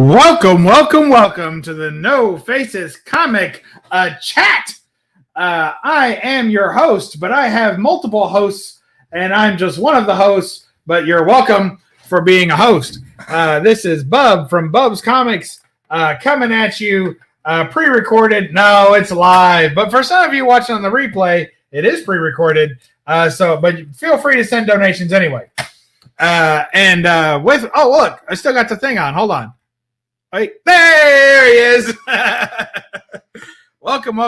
Welcome to the No Faces Comic Chat. I am your host, but I have multiple hosts, and I'm just one of the hosts, but you're welcome for being a host. This is Bub from BUB'S Comics coming at you pre-recorded. No, it's live, but for some of you watching on the replay, it is pre-recorded, but feel free to send donations anyway. Look, I still got the thing on. Hold on. Wait, there he is. Welcome.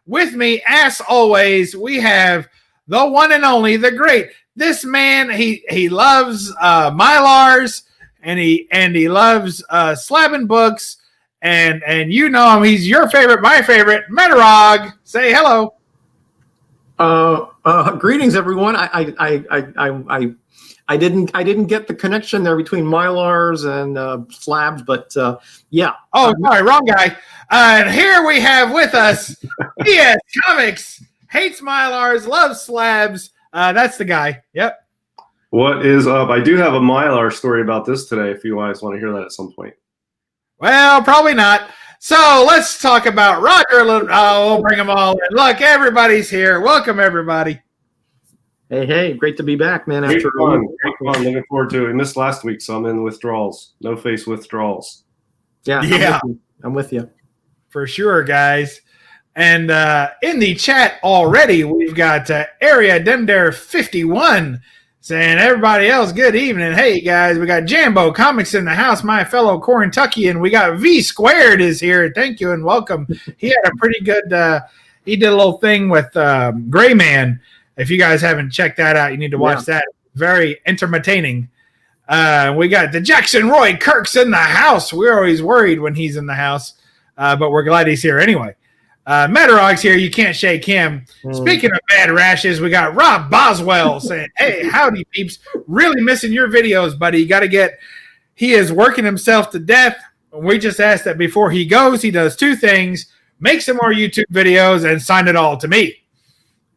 With me, as always, we have the one and only, the great. This man, he loves Mylars, and he loves slabbing books, and you know him. He's your favorite, my favorite, Metarog. Say hello. Greetings, everyone. I didn't get the connection there between Mylars and slabs, but yeah. Oh, sorry, wrong guy. And here we have with us BS Comics, hates Mylars, loves slabs. That's the guy. Yep. What is up? I do have a Mylar story about this today, if you guys want to hear that at some point. Well, probably not. So let's talk about Roger a little. Oh, we'll bring them all in. Look, everybody's here. Welcome, everybody. Hey, great to be back, man. Great fun. Looking forward to it. We missed last week, so I'm in withdrawals. No face withdrawals. Yeah. I'm with you. For sure, guys. And in the chat already, we've got Area Demdare 51 saying, everybody else, good evening. Hey, guys, we got Jambo Comics in the house, my fellow Quarantuckian. We got V Squared is here. Thank you and welcome. He had a pretty good, he did a little thing with Gray Man. If you guys haven't checked that out, you need to watch that. Very entertaining. We got the Jackson Roy Kirk's in the house. We're always worried when he's in the house, but we're glad he's here anyway. Metarog's here. You can't shake him. Speaking of bad rashes, we got Rob Boswell saying, hey, howdy, peeps. Really missing your videos, buddy. You got to get – he is working himself to death. We just asked that before he goes, he does two things, make some more YouTube videos and sign it all to me.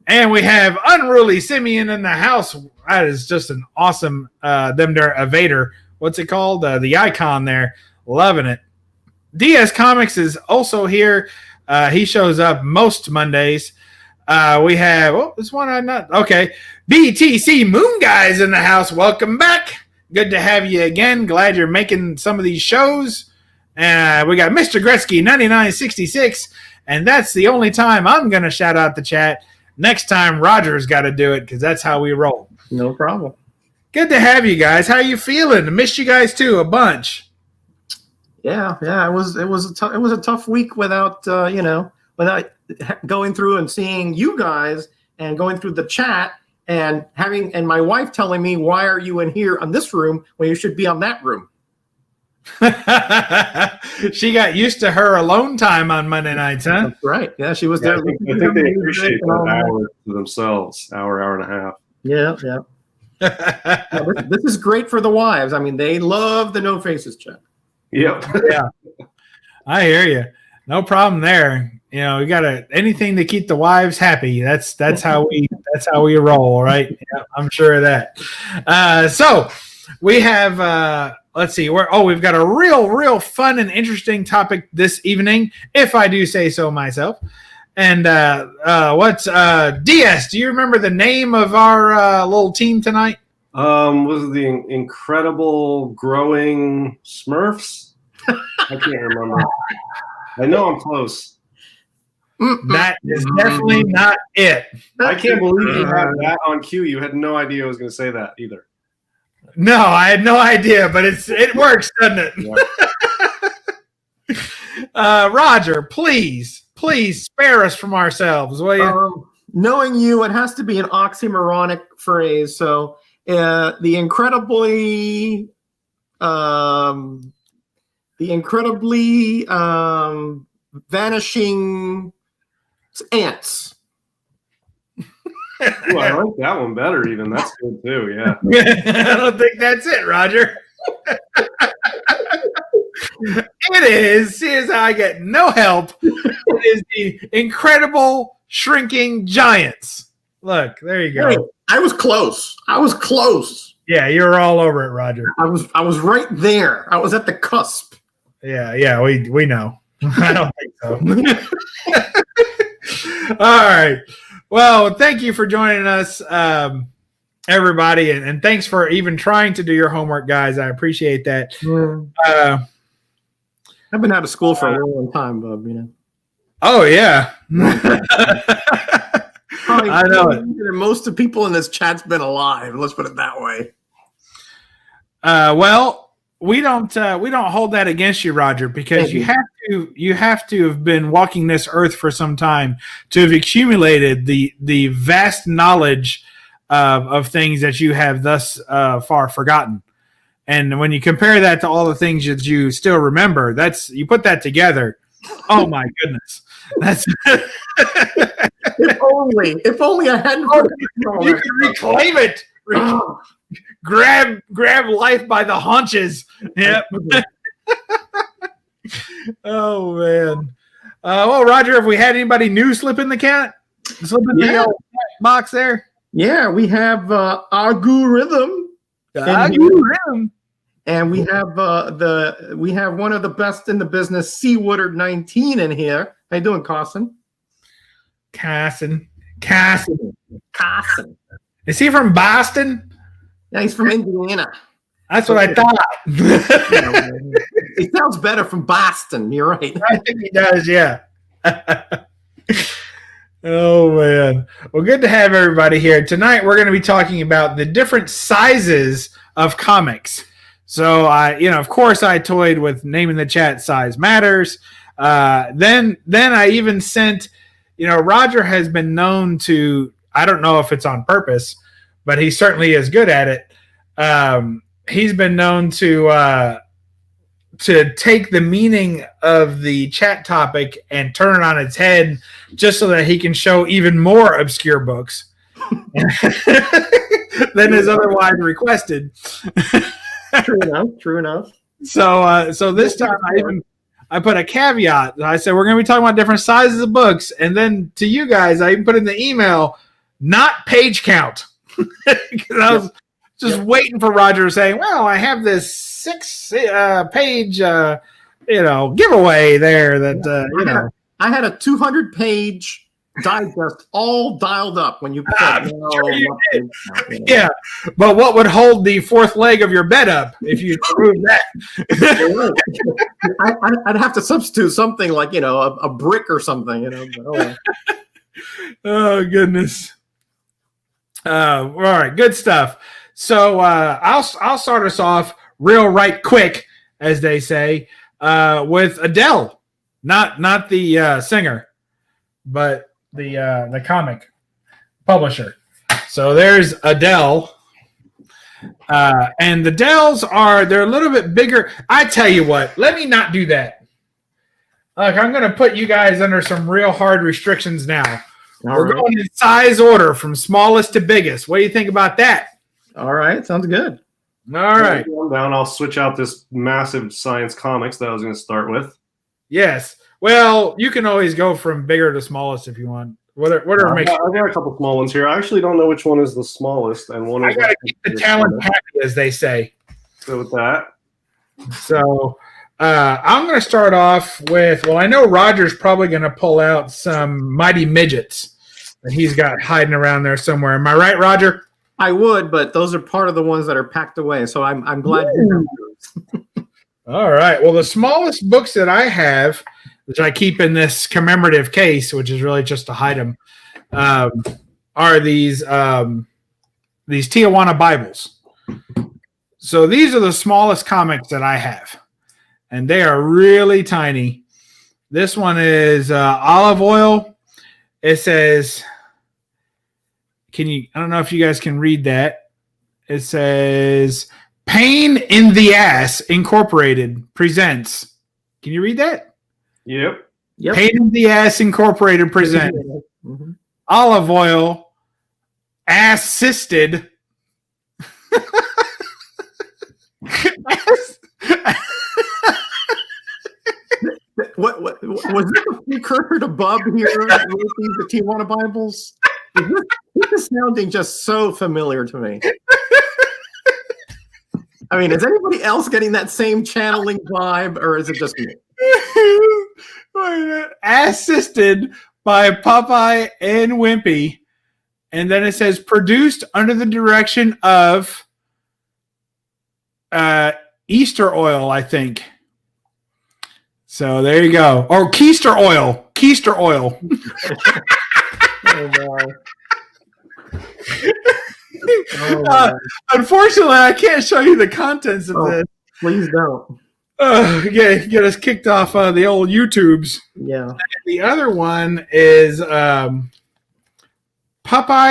And we have Unruly Simeon in the house. That is just an awesome evader. What's it called? The icon there. Loving it. DS Comics is also here. He shows up most Mondays. We have, this one I'm not. Okay. BTC Moon Guys in the house. Welcome back. Good to have you again. Glad you're making some of these shows. We got Mr. Gretzky 9966. And that's the only time I'm going to shout out the chat. Next time, Roger's got to do it because that's how we roll. No problem. Good to have you guys. How you feeling? I missed you guys too a bunch. Yeah. It was a tough week without without going through and seeing you guys and going through the chat and my wife telling me, why are you in here on this room when you should be on that room? She got used to her alone time on Monday nights, huh? That's right. Yeah, she was there. I think they appreciate that hour to themselves, hour and a half. Yeah. This is great for the wives. I mean, they love the No Faces chat. Yep. Yeah. I hear you. No problem there. You know, we got anything to keep the wives happy. That's how we roll, right? Yeah, I'm sure of that. So we have let's see. We've got a real fun and interesting topic this evening, if I do say so myself. And what's DS? Do you remember the name of our little team tonight? Was it the Incredible Growing Smurfs? I can't remember. I know I'm close. That is definitely not it. I can't believe you had that on cue. You had no idea I was going to say that either. No, I had no idea, but it works, doesn't it? Yeah. Roger, please spare us from ourselves, will you? Knowing you, it has to be an oxymoronic phrase. So the incredibly vanishing ants. Ooh, I like that one better even. That's good too, yeah. I don't think that's it, Roger. It is. Here's how I get no help. It is the Incredible Shrinking Giants. Look, there you go. Hey, I was close. Yeah, you were all over it, Roger. I was right there. I was at the cusp. Yeah, we know. I don't think so. All right. Well, thank you for joining us, everybody, and thanks for even trying to do your homework, guys. I appreciate that. I've been out of school for a long time, Bub. You know. Oh yeah. I know it. Most of the people in this chat's been alive. Let's put it that way. Well, we don't hold that against you, Roger, because you have to have been walking this earth for some time to have accumulated the vast knowledge of things that you have thus far forgotten. And when you compare that to all the things that you still remember, you put that together. Oh my goodness. That's if only I hadn't you could reclaim it. Grab life by the haunches. Yep. Oh man. Well, Roger, have we had anybody new slip in the the old box there? Yeah, we have Agu Rhythm. And we have we have one of the best in the business, C Woodard 19 in here. How you doing, Carson? Carson. Is he from Boston? Yeah, he's from Indiana. That's what I thought. He sounds better from Boston. You're right. I think he does, yeah. Oh, man. Well, good to have everybody here. Tonight, we're going to be talking about the different sizes of comics. So, of course, I toyed with naming the chat Size Matters. Then I even sent, Roger has been known to, I don't know if it's on purpose, but he certainly is good at it. He's been known to take the meaning of the chat topic and turn it on its head just so that he can show even more obscure books than is otherwise requested. True enough. So this time I put a caveat. I said we're going to be talking about different sizes of books, and then to you guys, I even put in the email, not page count, because I was just waiting for Roger to say, "Well, I have this 6-page, giveaway there that I had a 200-page digest all dialed up when you said, yeah, but what would hold the fourth leg of your bed up if you proved that? I'd have to substitute something like a brick or something, But, oh goodness. All right, good stuff. So I'll start us off real right quick, as they say, with Adele, not the singer, but the comic publisher. So there's Adele, and the Dells they're a little bit bigger. I tell you what, let me not do that. Look, I'm going to put you guys under some real hard restrictions now. We're going in size order from smallest to biggest. What do you think about that? All right, sounds good. All right. Down. I'll switch out this massive science comics that I was going to start with. Yes. Well, you can always go from bigger to smallest if you want. Whatever makes sense. I've got a couple small ones here. I actually don't know which one is the smallest, and one. I got to keep the talent happy, as they say. So with that. So I'm going to start off with. Well, I know Roger's probably going to pull out some mighty midgets that he's got hiding around there somewhere. Am I right, Roger? I would, but those are part of the ones that are packed away. So I'm glad you know those. All right. Well, the smallest books that I have, which I keep in this commemorative case, which is really just to hide them, are these Tijuana Bibles. So these are the smallest comics that I have, and they are really tiny. This one is olive oil. It says, I don't know if you guys can read that. It says, Pain in the Ass Incorporated presents. Can you read that? Yep. Pain in the Ass Incorporated presents. Mm-hmm. Olive oil, assisted. What was this a precursor to Bub here? The Tijuana Bibles? This is sounding just so familiar to me. I mean, is anybody else getting that same channeling vibe, or is it just me? Assisted by Popeye and Wimpy. And then it says produced under the direction of Easter Oil, I think. So there you go. Or Keister Oil. Keister Oil. Unfortunately, I can't show you the contents of this. Please don't. Get us kicked off the old YouTubes. Yeah. And the other one is Popeye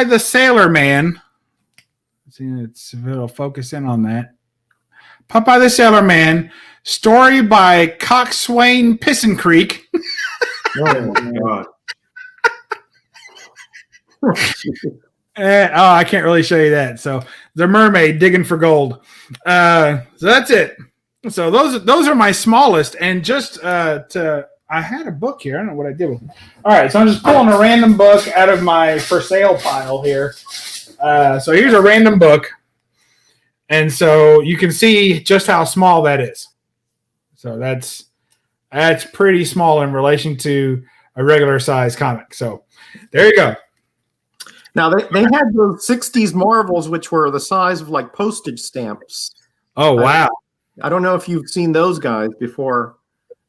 the Sailor Man. Let's see if it'll focus in on that. Popeye the Sailor Man, story by Coxswain Pisson Creek. Oh my God. I can't really show you that. So the mermaid digging for gold. So that's it. So those are my smallest. And just I had a book here. I don't know what I did with it. All right, so I'm just pulling a random book out of my for sale pile here. So here's a random book. And so you can see just how small that is. So that's pretty small in relation to a regular size comic. So there you go. Now, they had those 60s Marvels, which were the size of like postage stamps. Oh, wow. I don't know if you've seen those guys before,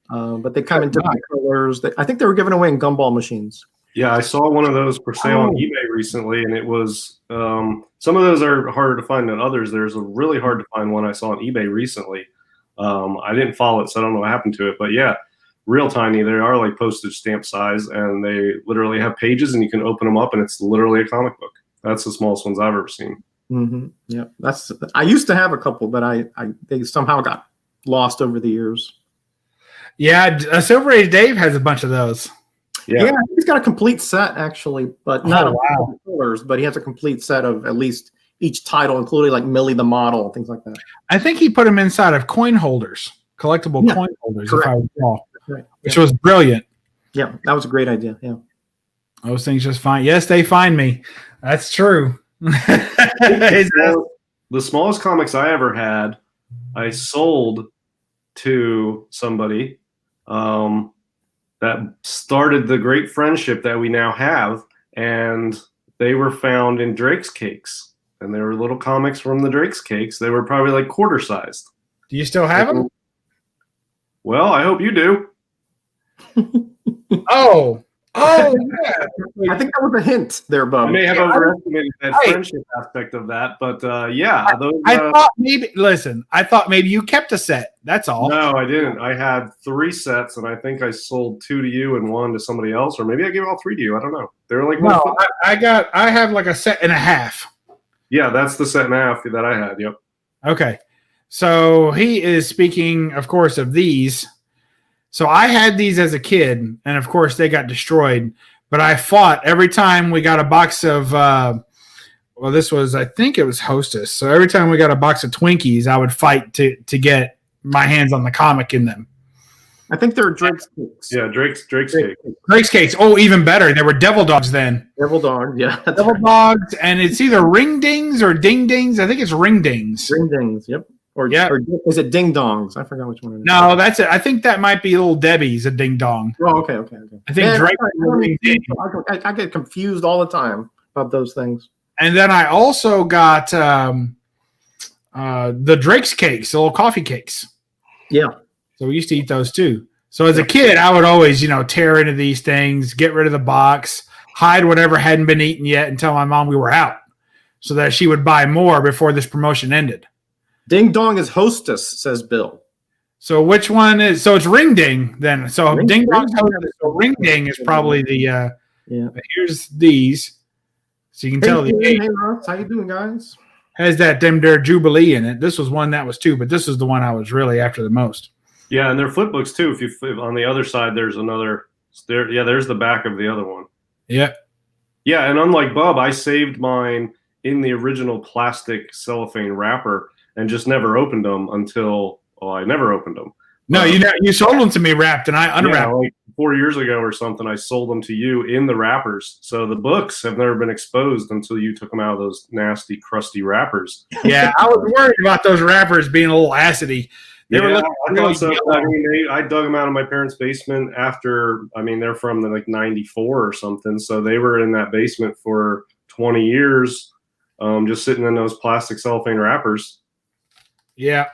but they come in different colors. I think they were given away in gumball machines. Yeah, I saw one of those for sale on eBay recently, and it was some of those are harder to find than others. There's a really hard to find one I saw on eBay recently. I didn't follow it, so I don't know what happened to it. But yeah, real tiny. They are like postage stamp size, and they literally have pages, and you can open them up, and it's literally a comic book. That's the smallest ones I've ever seen. Mm-hmm. Yeah, I used to have a couple, but they somehow got lost over the years. Yeah, Silver Age Dave has a bunch of those. Yeah, he's got a complete set actually, but not colors. But he has a complete set of at least each title, including like Millie the Model, things like that. I think he put them inside of coin holders, collectible coin holders, correct. if I recall, Right. which was brilliant. Yeah, that was a great idea. Yeah, those things just find. Yes, they find me. That's true. The smallest comics I ever had, I sold to somebody that started the great friendship that we now have, and they were found in Drake's Cakes, and they were little comics from the Drake's Cakes. They were probably like quarter sized. Do you still have them? Well, I hope you do. Oh, yeah. I think that was a hint there, Bub. I may have overestimated that friendship aspect of that, but yeah. I thought maybe you kept a set. That's all. No, I didn't. I had 3 sets, and I think I sold 2 to you and 1 to somebody else, or maybe I gave all 3 to you. I don't know. They were like I have like a set and a half. Yeah, that's the set and a half that I had. Yep. Okay. So he is speaking, of course, of these. So I had these as a kid, and of course they got destroyed. But I fought every time we got a box of, I think it was Hostess. So every time we got a box of Twinkies, I would fight to get my hands on the comic in them. I think they're Drake's Cakes. Yeah, Drake's Cakes. Drake's Cakes. Oh, even better. They were Devil Dogs then. Devil Dog, yeah. Devil Dogs, and it's either Ring Dings or Ding Dings. I think it's Ring Dings. Ring Dings, yep. Or is it Ding Dongs? I forgot which one it is. No, that's it. I think that might be Little Debbie's a Ding Dong. Oh, okay. I think Drake. I get confused all the time about those things. And then I also got the Drake's Cakes, the little coffee cakes. Yeah. So we used to eat those too. So as a kid, I would always, tear into these things, get rid of the box, hide whatever hadn't been eaten yet, and tell my mom we were out, so that she would buy more before this promotion ended. Ding Dong is Hostess, says Bill. So which one is? So it's Ring Ding then. So Ding Dong's Hostess. So Ring Ding is probably the. Here's these, so you can tell the age. Hey, Ross, how you doing, guys? Has that Dem Der Jubilee in it. This was one that was 2, but this is the one I was really after the most. Yeah, and they're flip books too. If you flip on the other side, there's another. There's the back of the other one. Yeah. Yeah, and unlike Bub, I saved mine in the original plastic cellophane wrapper and just never opened them until I never opened them. No, you sold them to me wrapped, and I unwrapped. Like 4 years ago or something, I sold them to you in the wrappers. So the books have never been exposed until you took them out of those nasty, crusty wrappers. Yeah, I was worried about those wrappers being a little acidy. They were looking really so. yellow. I mean, I dug them out of my parents' basement after. I mean, they're from like '94 or something, so they were in that basement for 20 years, just sitting in those plastic cellophane wrappers. Yeah,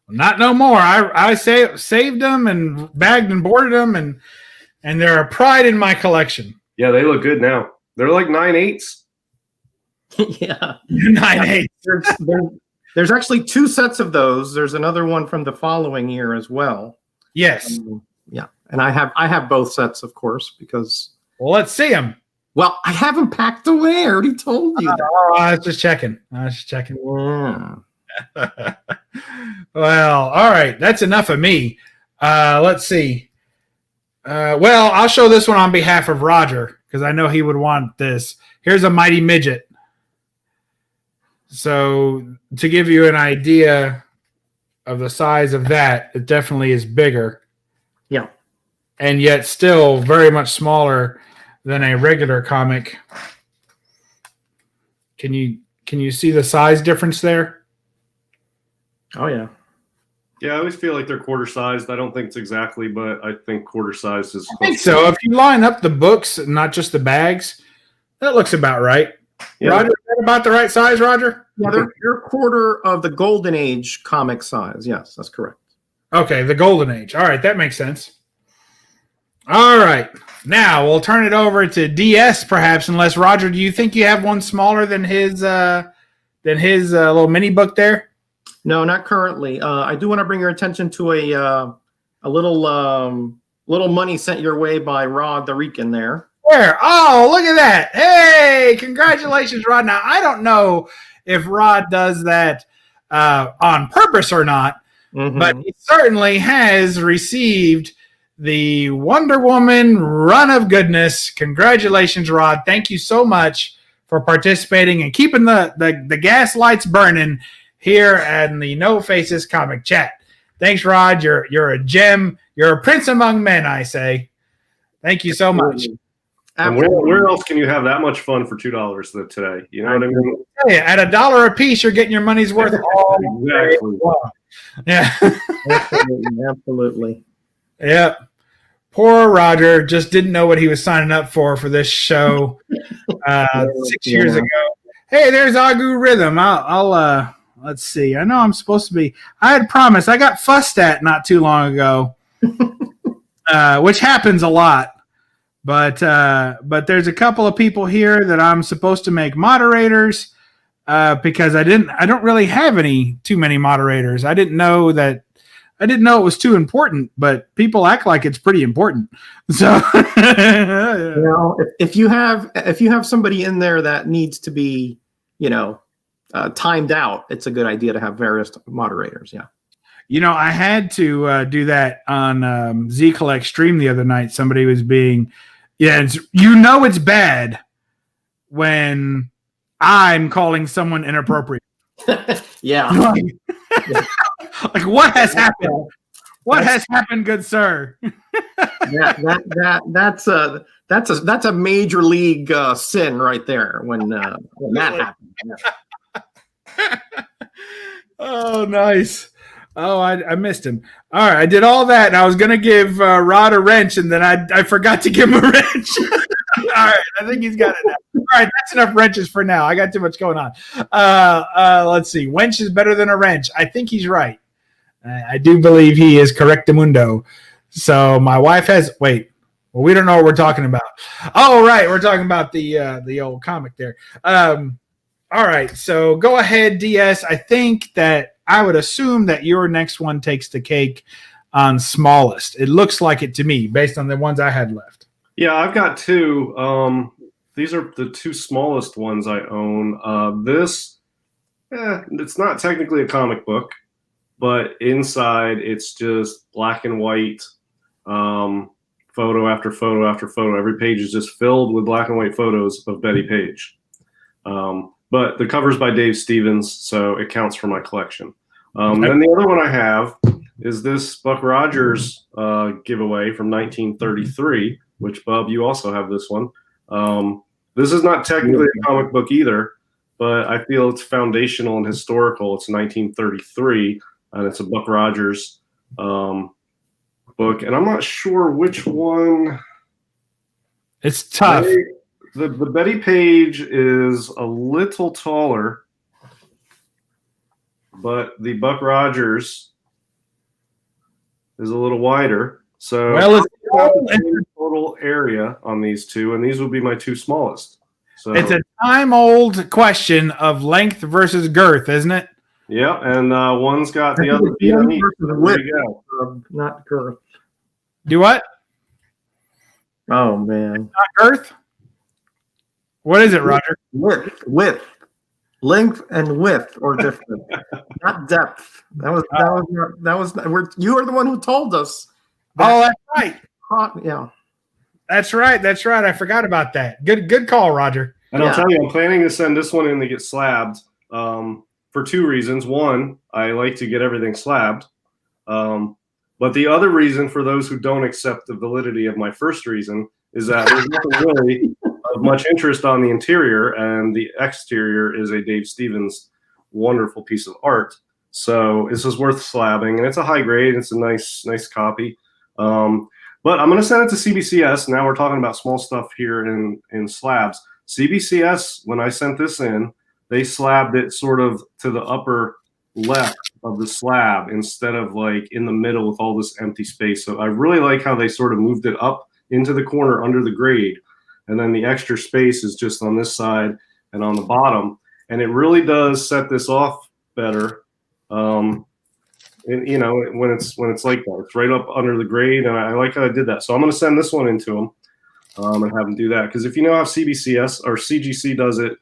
not no more. I saved them and bagged and boarded them, and they're a pride in my collection. Yeah, they look good now. They're like 9/8. Yeah, 9/8. There's actually 2 sets of those. There's another one from the following year as well. Yes. Yeah, and I have both sets, of course, because. Well, let's see them. Well, I have them packed away. I already told you. Oh, I was just checking. Yeah. Well, all right. That's enough of me. Let's see. Well, I'll show this one on behalf of Roger because I know he would want this. Here's a Mighty Midget. So to give you an idea of the size of that, it definitely is bigger. Yeah. And yet still very much smaller than a regular comic. Can you see the size difference there? Oh, yeah. Yeah, I always feel like they're quarter sized. I don't think it's exactly, but I think quarter sized is. I think so. If you line up the books, not just the bags, that looks about right. Yeah. Roger, is that about the right size, Roger? Yeah, they're a quarter of the Golden Age comic size. Yes, that's correct. Okay, the Golden Age. All right, that makes sense. All right. Now we'll turn it over to DS, perhaps, unless Roger, do you think you have one smaller than his little mini book there? No, not currently. I do want to bring your attention to a little money sent your way by Rod the Rican there. Where? Oh, look at that. Hey, congratulations, Rod. Now, I don't know if Rod does that on purpose or not, but he certainly has received the Wonder Woman run of goodness. Congratulations, Rod. Thank you so much for participating and keeping the gas lights burning here in the No Faces comic chat. Thanks, Rod. You're a gem. You're a prince among men, I say. Thank you so much. And where else can you have that much fun for $2 today? You know what I mean? Yeah, at $1 a piece, you're getting your money's worth all Exactly. Yeah. Absolutely. Yeah. Poor Roger just didn't know what he was signing up for this show 6 years ago. Hey, there's Agu Rhythm. I'll let's see. I know I'm supposed to be. I had promised. I got fussed at not too long ago, which happens a lot. But there's a couple of people here that I'm supposed to make moderators because I don't really have too many moderators. I didn't know it was too important, but people act like it's pretty important. So if you have somebody in there that needs to be, timed out, it's a good idea to have various moderators. Yeah. I had to do that on Z Collect stream the other night. Somebody was being, it's bad when I'm calling someone inappropriate. Yeah. Like what has happened? What has happened, good sir? That's a major league sin right there when that happens. Yeah. Oh, nice. Oh, I missed him. All right, I did all that, and I was going to give Rod a wrench, and then I forgot to give him a wrench. All right, I think he's got it now. All right, that's enough wrenches for now. I got too much going on. Let's see. Wench is better than a wrench. I think he's right. I do believe he is correctamundo. So my wife has – wait. Well, we don't know what we're talking about. Oh, right. We're talking about the old comic there. All right. So go ahead, DS. I think that I would assume that your next one takes the cake on smallest. It looks like it to me based on the ones I had left. Yeah, I've got two. These are the two smallest ones I own. This, it's not technically a comic book, but inside it's just black and white, photo after photo after photo. Every page is just filled with black and white photos of Betty Page. But the cover's by Dave Stevens, so it counts for my collection. Then the other one I have is this Buck Rogers giveaway from 1933, which, Bub, you also have this one. This is not technically a comic book either, but I feel it's foundational and historical. It's 1933, and it's a Buck Rogers book, and I'm not sure which one. It's tough. The Betty Page is a little taller, but the Buck Rogers is a little wider. So well, it's the total area on these two, and these would be my two smallest. So it's a time-old question of length versus girth, isn't it? Yeah, and one's got the other beat on each. There you go. Not girth. Do what? Oh man. Not girth? What is it, Roger? Width. Length and width are different, not depth. You are the one who told us. Oh, that's right. Yeah. That's right. I forgot about that. Good call, Roger. And I'll tell you, I'm planning to send this one in to get slabbed for two reasons. One, I like to get everything slabbed. But the other reason, for those who don't accept the validity of my first reason, is that there's nothing really of much interest on the interior, and the exterior is a Dave Stevens wonderful piece of art. So this is worth slabbing, and it's a high grade. It's a nice copy. But I'm going to send it to CBCS. Now we're talking about small stuff here in slabs. CBCS, when I sent this in, they slabbed it sort of to the upper left of the slab instead of like in the middle with all this empty space. So I really like how they sort of moved it up into the corner under the grade. And then the extra space is just on this side and on the bottom. And it really does set this off better. And, you know, when it's like that, it's right up under the grade. And I like how I did that. So I'm going to send this one into them and have them do that. Because if you know how CBCS or CGC does it,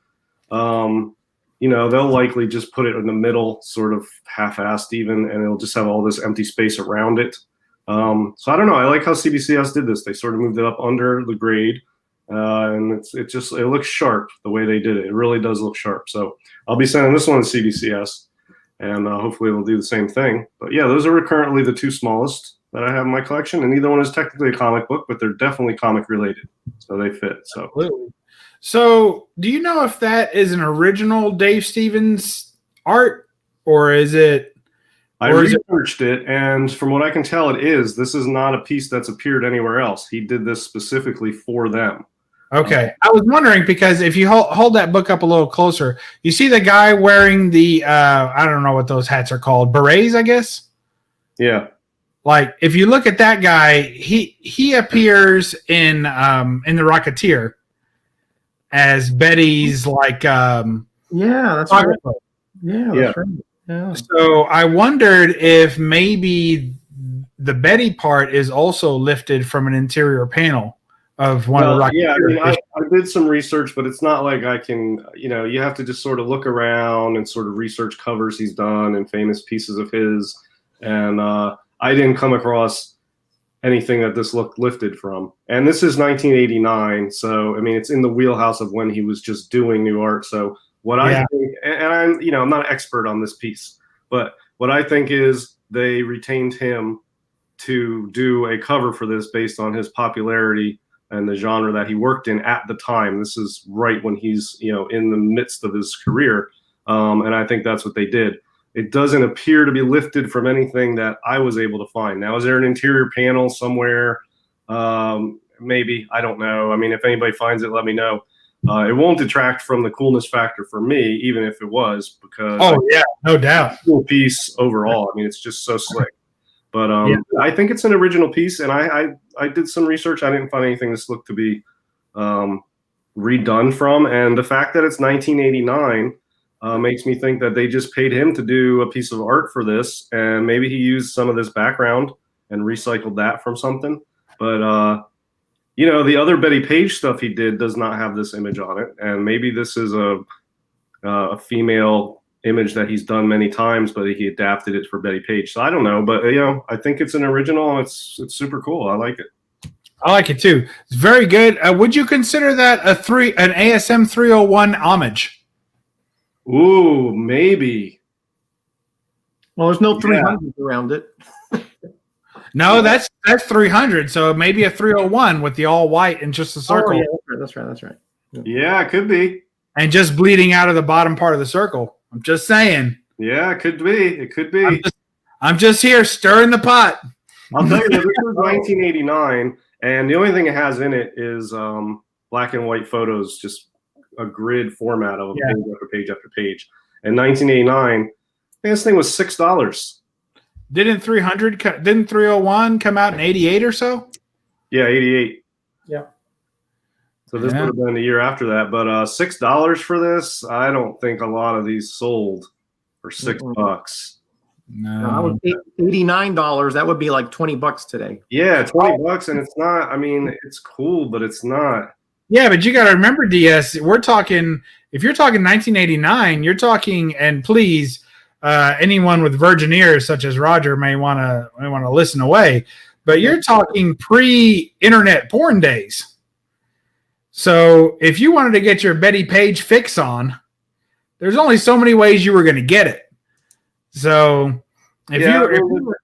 you know, they'll likely just put it in the middle, sort of half-assed even, and it'll just have all this empty space around it. So I don't know. I like how CBCS did this. They sort of moved it up under the grade. And it looks sharp the way they did it. It really does look sharp. So I'll be sending this one to CBCS, and hopefully it'll do the same thing. But yeah, those are currently the two smallest that I have in my collection, and neither one is technically a comic book, but they're definitely comic related, so they fit. So absolutely. So do you know if that is an original Dave Stevens art, or is it? I researched it, and from what I can tell, it is. This is not a piece that's appeared anywhere else. He did this specifically for them. Okay. I was wondering, because if you hold that book up a little closer, you see the guy wearing the, I don't know what those hats are called, berets, I guess? Yeah. Like, if you look at that guy, he appears in The Rocketeer as Betty's, like... yeah, that's right. Yeah, that's right. Yeah. So I wondered if maybe the Betty part is also lifted from an interior panel of one of the Rocketeer. Yeah, I mean, I did some research, but it's not like I can, you know, you have to just sort of look around and sort of research covers he's done and famous pieces of his. And I didn't come across anything that this looked lifted from. And this is 1989. So, I mean, it's in the wheelhouse of when he was just doing new art. So what I think, and I'm, you know, I'm not an expert on this piece, but what I think is they retained him to do a cover for this based on his popularity and the genre that he worked in at the time. This is right when he's, you know, in the midst of his career. And I think that's what they did. It doesn't appear to be lifted from anything that I was able to find. Now, is there an interior panel somewhere? Maybe, I don't know. I mean, if anybody finds it, let me know. It won't detract from the coolness factor for me, even if it was, because no doubt, cool piece overall. I mean, it's just so slick. But I think it's an original piece, and I did some research. I didn't find anything this looked to be redone from, and the fact that it's 1989 makes me think that they just paid him to do a piece of art for this, and maybe he used some of this background and recycled that from something. But you know, the other Betty Page stuff he did does not have this image on it, and maybe this is a female image that he's done many times, but he adapted it for Betty Page. So I don't know, but you know, I think it's an original. It's super cool. I like it. I like it too. It's very good. Would you consider that an ASM 301 homage? Ooh, maybe. Well, there's no 300 around it. No, that's 300. So maybe a 301 with the all white and just a circle. Oh, yeah, that's right. Yeah, it could be. And just bleeding out of the bottom part of the circle. I'm just saying. Yeah, it could be. It could be. I'm just here stirring the pot. I'll tell you, this was 1989, and the only thing it has in it is black and white photos, just a grid format of page after page after page. In 1989, this thing was $6. Didn't 301 come out in 88 or so? Yeah, 88. Yeah. So this would have been the year after that, but $6 for this, I don't think a lot of these sold for $6. No, $89. That would be like $20 today. Yeah, $20, and it's not. I mean, it's cool, but it's not. Yeah, but you got to remember, DS. We're talking. If you're talking 1989, you're talking. And please, anyone with virgin ears, such as Roger, may want to listen away. But you're talking pre-internet porn days. So if you wanted to get your Betty Page fix on, there's only so many ways you were going to get it. So the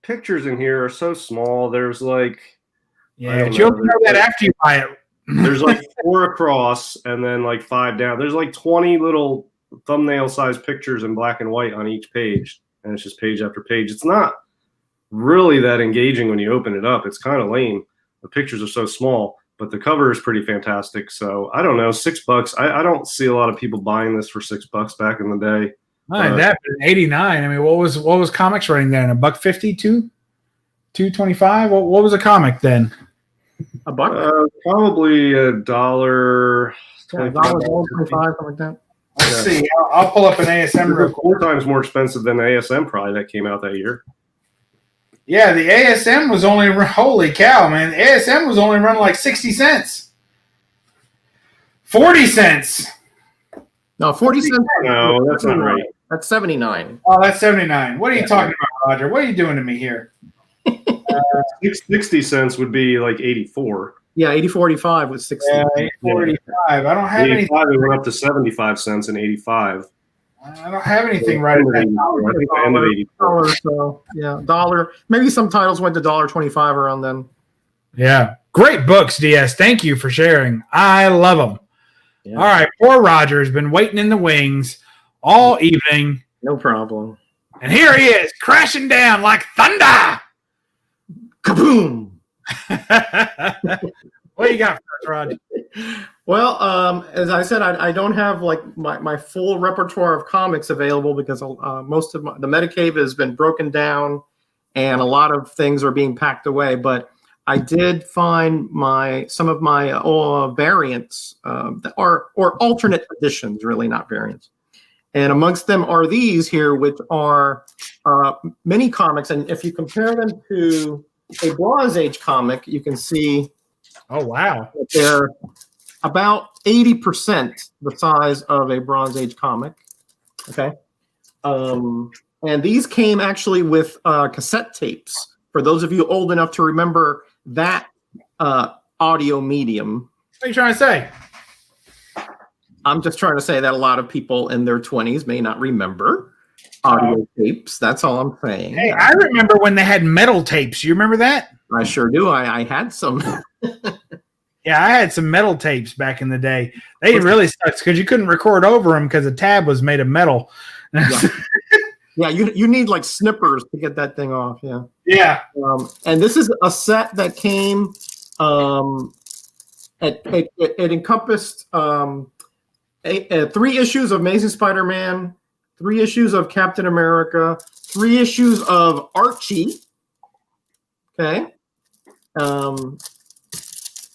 pictures in here are so small. There's like but you'll know that after you buy it. There's like 4 across and then like 5 down. There's like 20 little thumbnail sized pictures in black and white on each page, and it's just page after page. It's not really that engaging when you open it up. It's kind of lame. The pictures are so small, but the cover is pretty fantastic. So I don't know, $6. I don't see a lot of people buying this for $6 back in the day. That 89. I mean, what was comics running then? $1.50, $2.25? What was a comic then? $1? Probably $1. $1.25, something like that. Let's see. I'll pull up an ASM real quick. 4 times more expensive than ASM probably that came out that year. Yeah, the ASM was only holy cow, man. The ASM was only running like 60 cents. 40 cents. No, 40 cents. No, that's not right. That's 79. Oh, that's 79. What are you talking about, Roger? What are you doing to me here? 60 cents would be like 84. Yeah, 84.85 was 60. Yeah, 84.85. I don't have anything. It went up to 75 cents in 85. I don't have anything right at that. I think the end of 84. So yeah, $1. Maybe some titles went to $1.25 around then. Yeah, great books, DS. Thank you for sharing. I love them. Yeah. All right, poor Roger has been waiting in the wings all evening. No problem. And here he is, crashing down like thunder. Kaboom! What do you got for us, Roger? Well, as I said, I don't have like my full repertoire of comics available because most of the Metacave has been broken down and a lot of things are being packed away. But I did find some of my variants or alternate editions, really not variants. And amongst them are these here, which are mini comics. And if you compare them to a Bronze Age comic, you can see that they're about 80% the size of a Bronze Age comic. Okay. And these came actually with cassette tapes. For those of you old enough to remember that audio medium. What are you trying to say? I'm just trying to say that a lot of people in their 20s may not remember audio tapes. That's all I'm saying. Hey, I remember when they had metal tapes. You remember that? I sure do. I had some. Yeah, I had some metal tapes back in the day. They really sucked because you couldn't record over them because the tab was made of metal. Yeah, you need like snippers to get that thing off. Yeah. Yeah. And this is a set that came. It encompassed 3 issues of Amazing Spider-Man, 3 issues of Captain America, 3 issues of Archie. Okay.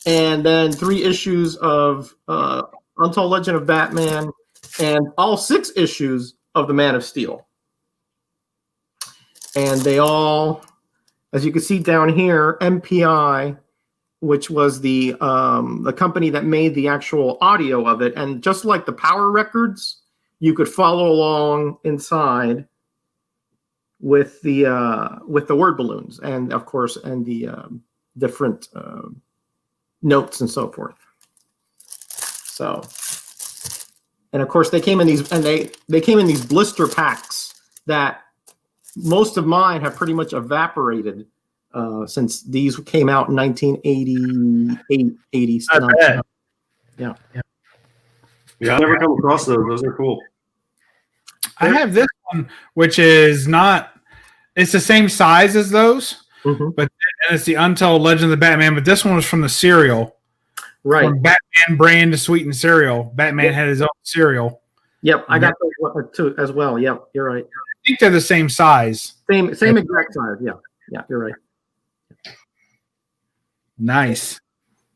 And then 3 issues of Untold Legend of Batman, and all 6 issues of The Man of Steel. And they all, as you can see down here, MPI, which was the company that made the actual audio of it, and just like the Power records, you could follow along inside with the word balloons, and of course, and the different notes and so forth. So, and of course, they came in these, and they came in these blister packs that most of mine have pretty much evaporated since these came out in 1988, 89. Yeah. Yeah, I've never come across those. Those are cool. I have this one, which is not. It's the same size as those, but and it's the Untold Legend of the Batman. But this one was from the cereal, Right? From Batman brand sweetened cereal. Batman had his own cereal. Yep, I got those too as well. Yep, you're right. I think they're the same size. Same exact size. Yeah, you're right. Nice.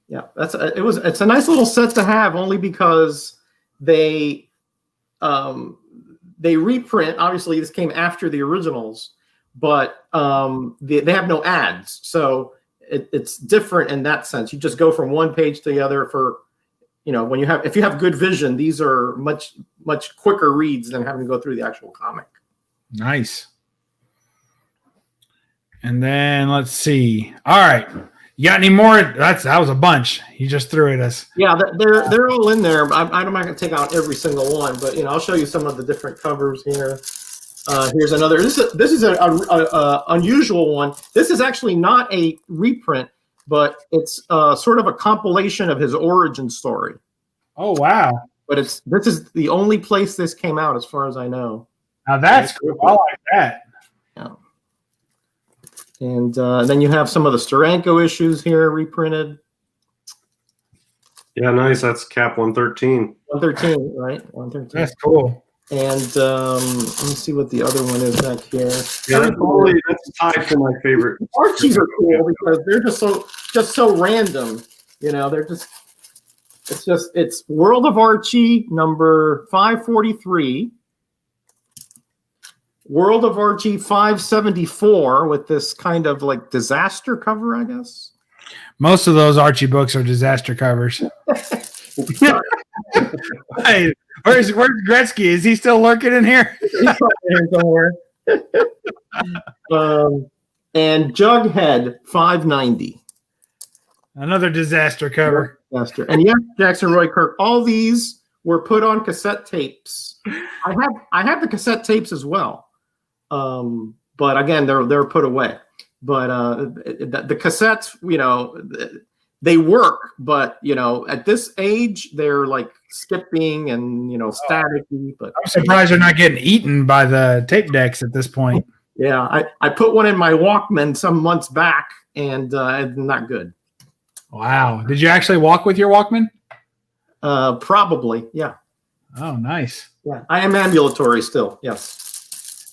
Yeah, it's a nice little set to have, only because they reprint. Obviously, this came after the originals, but they have no ads, so it's different in that sense. You just go from one page to the other for, when if you have good vision, these are much quicker reads than having to go through the actual comic. Nice. And then let's see. All right. You got any more? That was a bunch. You just threw at us. Yeah, they're all in there. I'm not going to take out every single one, but I'll show you some of the different covers here. Here's another. This is a unusual one. This is actually not a reprint, but it's sort of a compilation of his origin story. Oh wow! But this is the only place this came out, as far as I know. Now that's cool. I like that. Yeah. And then you have some of the Steranko issues here reprinted. Yeah, nice. That's Cap 113. 113, right? 113. That's cool. And let me see what the other one is back here. Yeah, that's tied to my favorite. Archies are cool because they're just so random. It's World of Archie number 543. World of Archie 574 with this kind of like disaster cover, I guess. Most of those Archie books are disaster covers. Hey, where's Gretzky? Is he still lurking in here? He's here somewhere. And Jughead 590. Another disaster cover. Disaster. And yeah, Jackson Roy Kirk. All these were put on cassette tapes. I have the cassette tapes as well. But again, they're put away. But the cassettes, they work, but at this age, they're like skipping and staticky. But I'm surprised they're not getting eaten by the tape decks at this point. Yeah, I put one in my Walkman some months back, and it's not good. Wow! Did you actually walk with your Walkman? Probably, yeah. Oh, nice. Yeah, I am ambulatory still. Yes.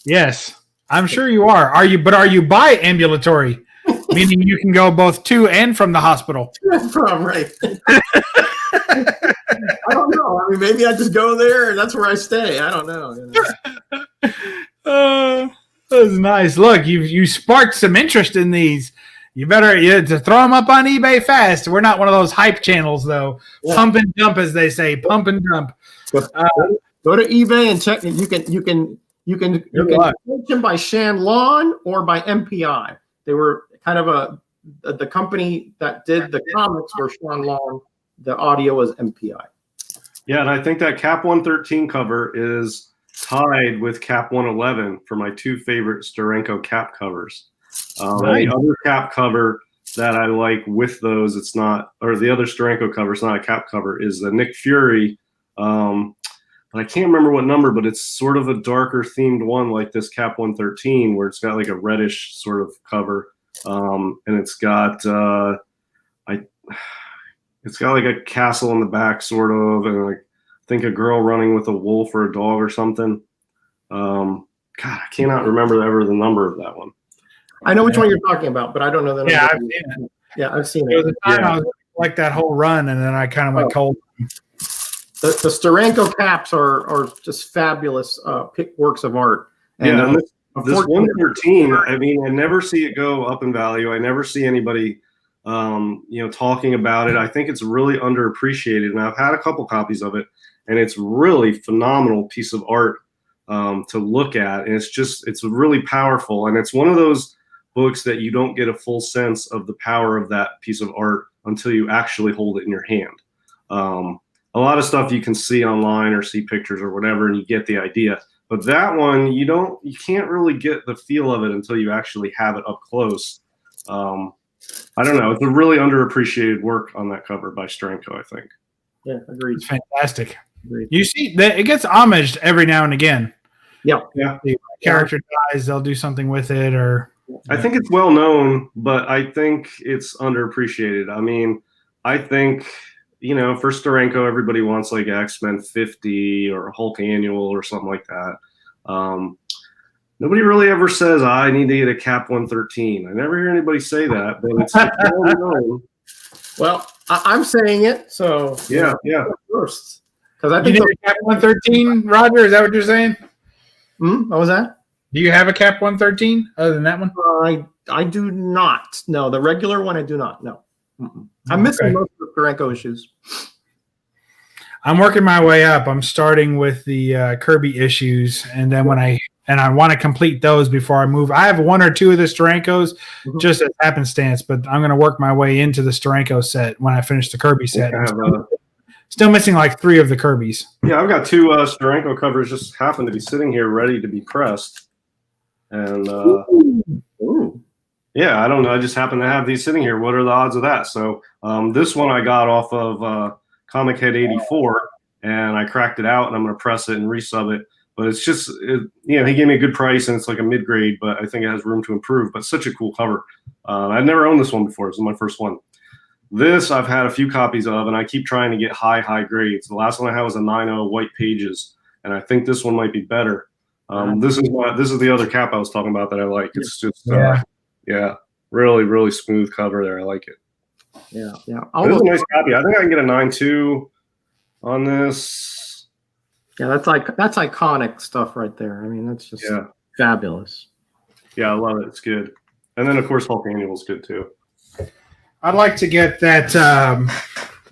Yes, I'm sure you are. Are you by ambulatory? Meaning you can go both to and from the hospital. From, right. I don't know. I mean, maybe I just go there and that's where I stay. I don't know. That's nice. Look, you sparked some interest in these. You better to throw them up on eBay fast. We're not one of those hype channels, though. Yeah. Pump and dump, as they say. Pump and dump. Go to eBay and check. You can search them by Shanlon or by MPI. They were kind of the company that did the comics were Shanlon. The audio was MPI. Yeah, and I think that Cap 113 cover is tied with Cap 111 for my two favorite Steranko Cap covers. Right. The other Cap cover that I like with those, it's not, or the other Steranko cover, it's not a Cap cover, is the Nick Fury. But I can't remember what number, but it's sort of a darker themed one like this Cap 113, where it's got like a reddish sort of cover. And it's got it's got like a castle in the back, sort of, and like I think a girl running with a wolf or a dog or something. God, I cannot remember ever the number of that one. I know which one you're talking about, but I don't know the number. Yeah, I've seen it. Yeah, I've seen it. There was a time I was like that whole run, and then I kind of went cold. The Steranko caps are just fabulous works of art. And this 113, I mean, I never see it go up in value. I never see anybody, talking about it. I think it's really underappreciated, and I've had a couple copies of it, and it's really phenomenal piece of art to look at, and it's really powerful, and it's one of those books that you don't get a full sense of the power of that piece of art until you actually hold it in your hand. A lot of stuff you can see online or see pictures or whatever, and you get the idea. But that one, you can't really get the feel of it until you actually have it up close. I don't know. It's a really underappreciated work on that cover by Steranko, I think. Yeah, agreed. It's fantastic. Agreed. You see that it gets homaged every now and again. Yeah. The character dies, they'll do something with it, or I think it's well known, but I think it's underappreciated. I mean, I think, for Steranko, everybody wants like X-Men 50 or Hulk Annual or something like that. Nobody really ever says, I need to get a Cap 113. I never hear anybody say that, but it's well known. Well, I'm saying it, so Yeah. First, because I think you need a Cap 113, Roger. Is that what you're saying? What was that? Do you have a Cap 113 other than that one? I do not. No, the regular one I do not. No. I'm missing most of the Steranko issues. I'm working my way up. I'm starting with the Kirby issues, and then when I want to complete those before I move. I have one or two of the Sterankos, just as happenstance, but I'm going to work my way into the Steranko set when I finish the Kirby set. Still missing like 3 of the Kirbys. Yeah, I've got 2 Steranko covers just happen to be sitting here ready to be pressed. And yeah, I don't know. I just happen to have these sitting here. What are the odds of that? So this one I got off of Comic Head 84, and I cracked it out, and I'm going to press it and resub it. But it's just, he gave me a good price, and it's like a mid-grade, but I think it has room to improve. But such a cool cover. I've never owned this one before. This is my first one. This I've had a few copies of, and I keep trying to get high grades. The last one I had was a 9.0 white pages, and I think this one might be better. This is the other Cap I was talking about that I like. It's just really, really smooth cover there. I like it. Yeah. This is a nice copy. I think I can get a 9.2 on this. Yeah, that's iconic stuff right there. I mean, that's just fabulous. Yeah, I love it. It's good. And then of course Hulk Annual is good too. I'd like to get that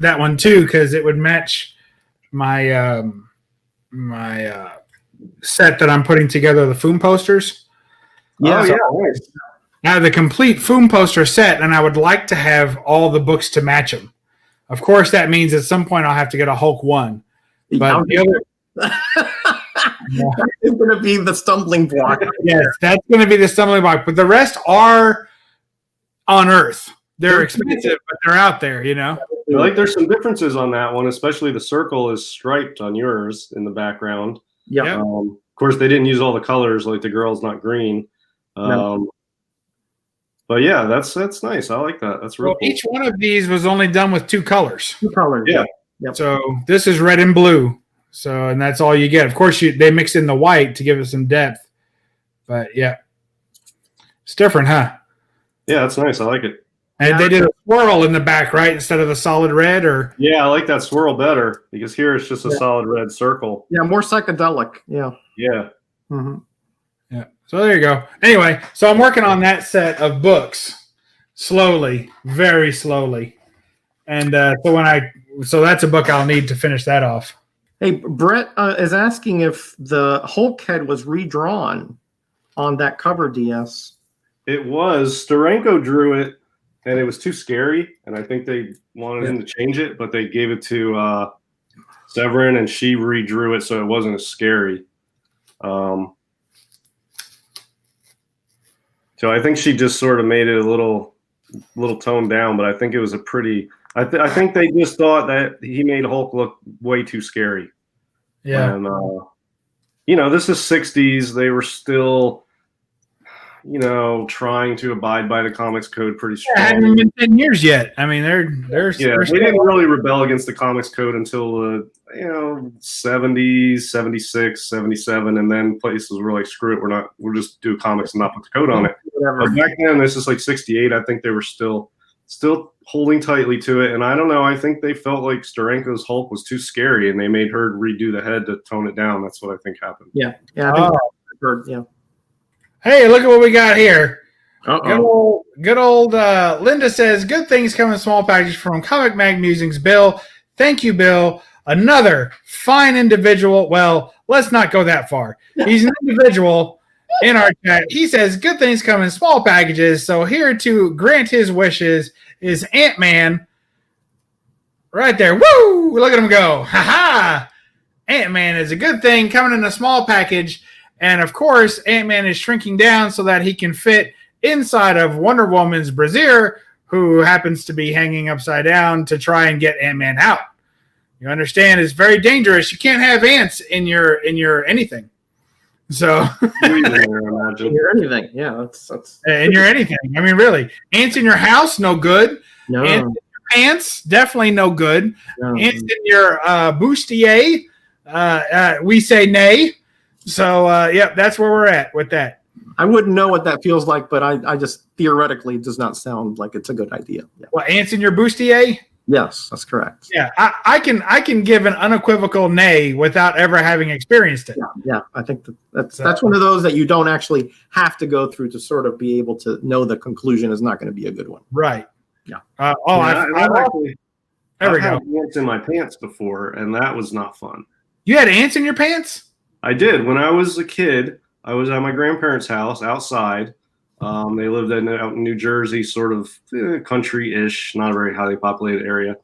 that one too, because it would match my my set that I'm putting together, the Foom posters. Yeah, nice. I have the complete Foom poster set, and I would like to have all the books to match them. Of course, that means at some point I'll have to get a Hulk 1. But the other it's going to be the stumbling block. Yes, that's going to be the stumbling block. But the rest are on Earth. They're expensive, but they're out there, I like there's some differences on that one, especially the circle is striped on yours in the background. Yeah. Of course, they didn't use all the colors, like the girl's not green. No. But yeah, that's nice. I like that. That's real cool. Each one of these was only done with 2 colors. 2 colors. Yeah. Yep. So this is red and blue. So, and that's all you get. Of course, they mix in the white to give it some depth. But yeah, it's different, huh? Yeah, that's nice. I like it. And they did a swirl in the back, right, instead of the solid red, or yeah, I like that swirl better because here it's just a solid red circle. Yeah, more psychedelic. Yeah. Mm-hmm. Yeah. So there you go. Anyway, so I'm working on that set of books slowly, very slowly, and so that's a book I'll need to finish that off. Hey, Brett is asking if the Hulk head was redrawn on that cover, DS. It was. Steranko drew it, and it was too scary, and I think they wanted him to change it, but they gave it to Severin, and she redrew it so it wasn't as scary. So I think she just sort of made it a little toned down, but I think it was a pretty. I think they just thought that he made Hulk look way too scary. Yeah, and this is '60s. They were still, trying to abide by the comics code pretty strong. Yeah, it hasn't been 10 years yet. I mean, they're they didn't really rebel against the comics code until the 70s, 76, 77, and then places were like, screw it, we'll just do comics and not put the code on it. But back then, this is like '68. I think they were still holding tightly to it, and I don't know. I think they felt like Steranko's Hulk was too scary, and they made her redo the head to tone it down. That's what I think happened. Yeah. I think I heard. Yeah. Hey, look at what we got here. Uh-oh. Good old Linda says, good things come in small packages from Comic Mag Musings. Bill, thank you, Bill. Another fine individual. Well, let's not go that far. He's an individual in our chat. He says, good things come in small packages. So here to grant his wishes is Ant-Man. Right there. Woo! Look at him go. Ha-ha! Ant-Man is a good thing coming in a small package. And, of course, Ant-Man is shrinking down so that he can fit inside of Wonder Woman's brassiere, who happens to be hanging upside down to try and get Ant-Man out. You understand? It's very dangerous. You can't have ants in your anything. So in your anything, yeah, that's in your anything. I mean, really, ants in your house, no good. no. Ants in your pants, definitely no good. No. Ants in your bustier, we say nay. So yeah, that's where we're at with that. I wouldn't know what that feels like, but I just theoretically it does not sound like it's a good idea. Yeah. Well, ants in your bustier? Yes, that's correct. Yeah, I can give an unequivocal nay without ever having experienced it. Yeah. I think that's one of those that you don't actually have to go through to sort of be able to know the conclusion is not going to be a good one. Right. Yeah. I've had ants in my pants before, and that was not fun. You had ants in your pants? I did. When I was a kid, I was at my grandparents' house outside. They lived out in New Jersey, sort of country-ish, not a very highly populated area.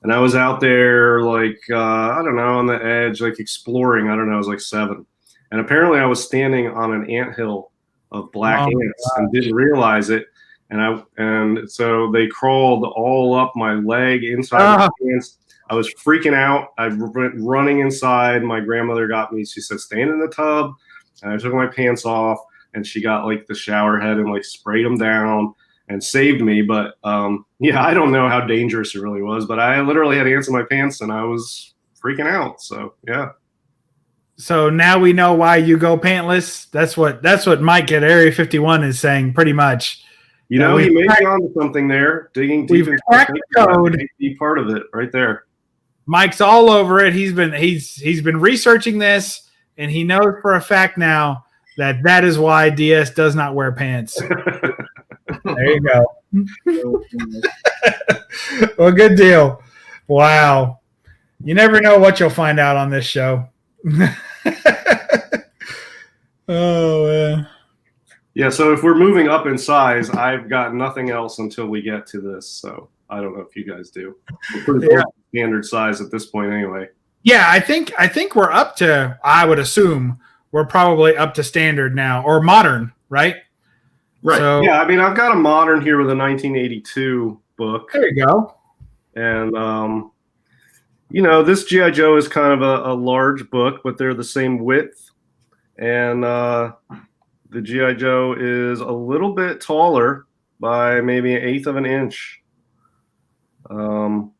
And I was out there, like, I don't know, on the edge, like exploring. I don't know, I was like 7. And apparently I was standing on an anthill of black ants and didn't realize it. And so they crawled all up my leg inside the pants. I was freaking out. I went running inside. My grandmother got me. She said, stand in the tub. And I took my pants off. And she got like the shower head and like sprayed them down and saved me. But yeah, I don't know how dangerous it really was, but I literally had ants in my pants and I was freaking out. So yeah. So now we know why you go pantless. That's what Mike at Area 51 is saying, pretty much. You know, he may be onto something there. Digging deep into the code. Be part of it right there. Mike's all over it. He's been researching this, and he knows for a fact now that is why DS does not wear pants. There you go. Well, good deal. Wow. You never know what you'll find out on this show. Oh, yeah, so if we're moving up in size, I've got nothing else until we get to this. So I don't know if you guys do. We're pretty close to standard size at this point anyway. Yeah, I think we're up to, I would assume, we're probably up to standard now, or modern, right? Right. So, yeah, I mean, I've got a modern here with a 1982 book. There you go. And, you know, this G.I. Joe is kind of a large book, but they're the same width. And the G.I. Joe is a little bit taller by maybe 1/8 of an inch. So,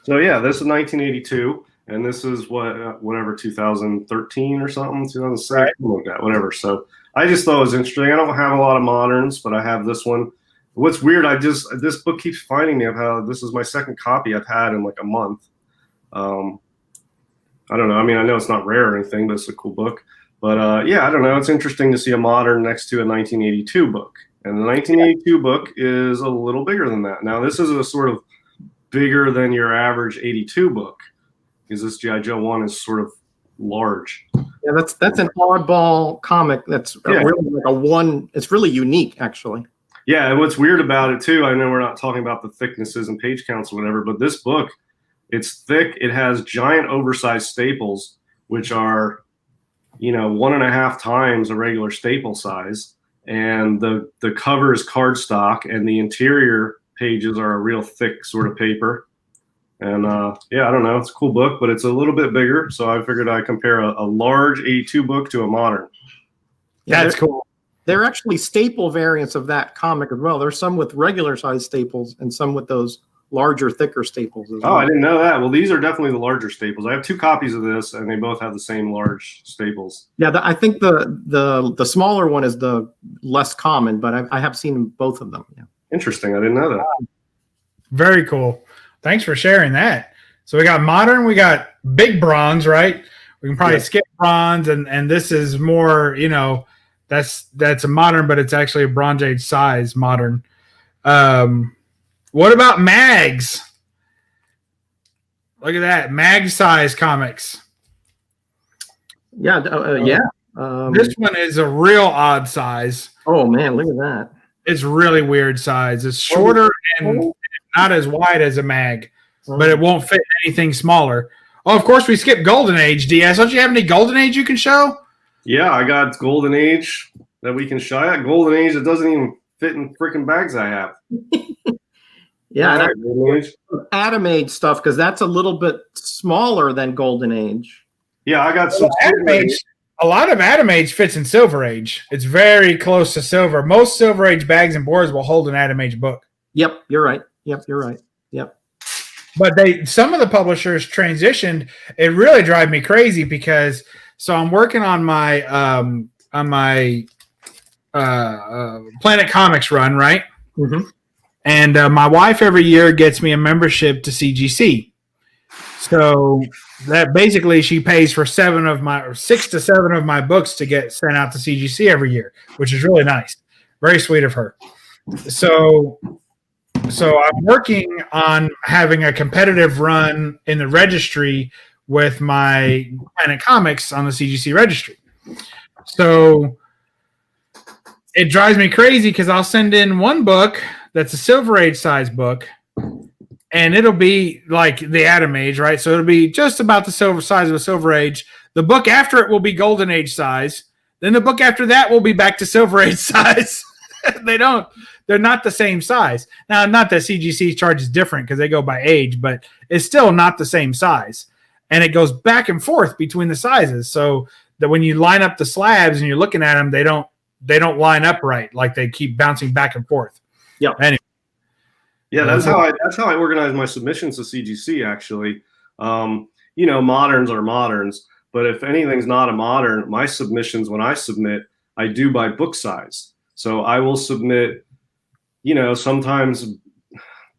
yeah, this is 1982. And this is whatever, 2013 or something, 2006, right. Something like that, whatever. So I just thought it was interesting. I don't have a lot of moderns, but I have this one. What's weird, this book keeps finding me of how this is my second copy I've had in like a month. I don't know. I mean, I know it's not rare or anything, but it's a cool book. But yeah, I don't know. It's interesting to see a modern next to a 1982 book. And the 1982 book is a little bigger than that. Now, this is a sort of bigger than your average 82 book. Because this G.I. Joe 1 is sort of large. Yeah, that's an oddball comic. That's really like a one. It's really unique, actually. Yeah, and what's weird about it too, I know we're not talking about the thicknesses and page counts or whatever, but this book, it's thick. It has giant oversized staples, which are, 1.5 times a regular staple size, and the cover is cardstock, and the interior pages are a real thick sort of paper. And yeah, I don't know. It's a cool book, but it's a little bit bigger. So I figured I'd compare a large 82 book to a modern. Yeah, that's cool. There are actually staple variants of that comic as well. There's some with regular size staples and some with those larger, thicker staples as well. Oh, I didn't know that. Well, these are definitely the larger staples. I have 2 copies of this, and they both have the same large staples. Yeah, I think the smaller one is the less common, but I have seen both of them. Yeah. Interesting. I didn't know that. Very cool. Thanks for sharing that. So we got modern, we got big bronze, right? We can probably skip bronze, and this is more, that's a modern, but it's actually a Bronze Age size modern. What about mags? Look at that, mag size comics. Yeah, this one is a real odd size. Oh man, look at that. It's really weird size. It's shorter and not as wide as a mag, but it won't fit anything smaller. Oh, of course, we skipped Golden Age, DS. Don't you have any Golden Age you can show? Yeah, I got Golden Age. that we can shy at. Golden Age, it doesn't even fit in freaking bags I have. Yeah, All and right, Golden Age. Atom Age stuff, because that's a little bit smaller than Golden Age. Yeah, I got some. Atom Age, a lot of Atom Age fits in Silver Age. It's very close to Silver. Most Silver Age bags and boards will hold an Atom Age book. Yep, you're right. Yep, you're right. Yep. But some of the publishers transitioned. It really drives me crazy because I'm working on my Planet Comics run, right? Mm-hmm. And my wife every year gets me a membership to CGC. So that basically she pays for 6 to 7 of my books to get sent out to CGC every year, which is really nice. Very sweet of her. So I'm working on having a competitive run in the registry with my Planet Comics on the CGC registry. So it drives me crazy because I'll send in one book that's a Silver Age size book, and it'll be like the Atom Age, right? So it'll be just about the silver size of a Silver Age. The book after it will be Golden Age size. Then the book after that will be back to Silver Age size. They're not the same size. Now, not that CGC charges different because they go by age, but it's still not the same size. And it goes back and forth between the sizes. So that when you line up the slabs and you're looking at them, they don't line up right. Like they keep bouncing back and forth. Yeah. Anyway. Yeah, that's how I organize my submissions to CGC. Actually, moderns are moderns, but if anything's not a modern, my submissions when I submit, I do by book size. So I will submit, sometimes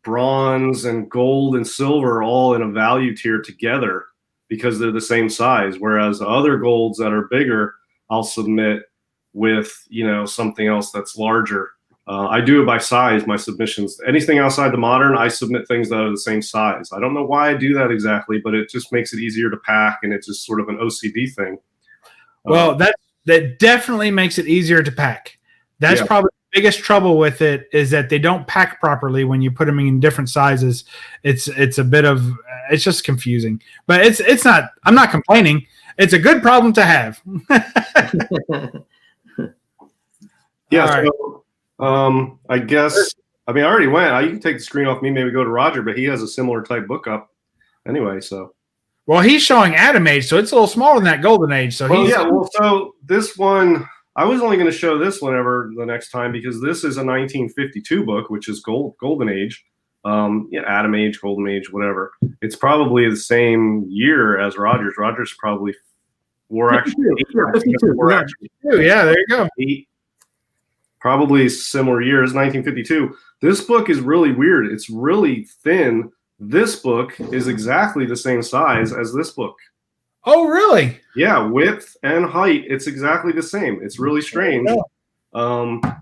bronze and gold and silver all in a value tier together because they're the same size. Whereas other golds that are bigger, I'll submit with something else that's larger. I do it by size, my submissions. Anything outside the modern, I submit things that are the same size. I don't know why I do that exactly, but it just makes it easier to pack, and it's just sort of an OCD thing. Well, that definitely makes it easier to pack. That's probably the biggest trouble with it is that they don't pack properly when you put them in different sizes. It's just confusing. But it's not. I'm not complaining. It's a good problem to have. Yeah. All right. So, I guess, I already went. You can take the screen off me, maybe go to Roger, but he has a similar type book up anyway. So, well, he's showing Atom Age, so it's a little smaller than that Golden Age. So so this one, I was only going to show this whenever the next time because this is a 1952 book, which is Golden Age, Atom Age, Golden Age, whatever. It's probably the same year as Roger's. Roger's probably 52. Yeah, there you go. Probably similar years, 1952. This book is really weird. It's really thin. This book is exactly the same size as this book. Oh, really? Yeah, width and height, it's exactly the same. It's really strange.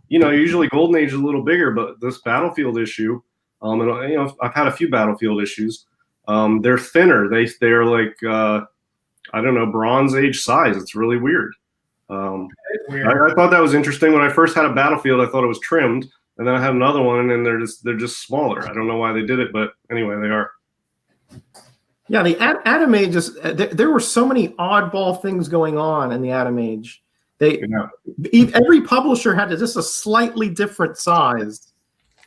Usually Golden Age is a little bigger, but this Battlefield issue, I've had a few Battlefield issues. They're thinner. They're like Bronze Age size. It's really weird. I thought that was interesting. When I first had a Battlefield, I thought it was trimmed, and then I had another one, and they're just smaller. I don't know why they did it, but anyway, they are. Yeah, the Atom Age there were so many oddball things going on in the Atom Age. Every publisher had just a slightly different size.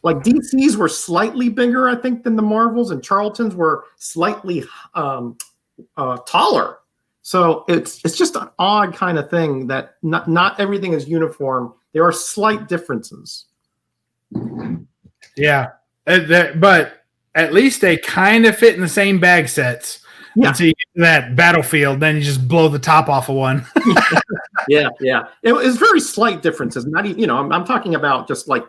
Like DC's were slightly bigger, I think, than the Marvels, and Charlton's were slightly taller. So it's just an odd kind of thing that not everything is uniform. There are slight differences. Yeah, but at least they kind of fit in the same bag sets. Yeah. Until you get to that Battlefield, then you just blow the top off of one. Yeah. It was very slight differences. Not even, I'm talking about just like,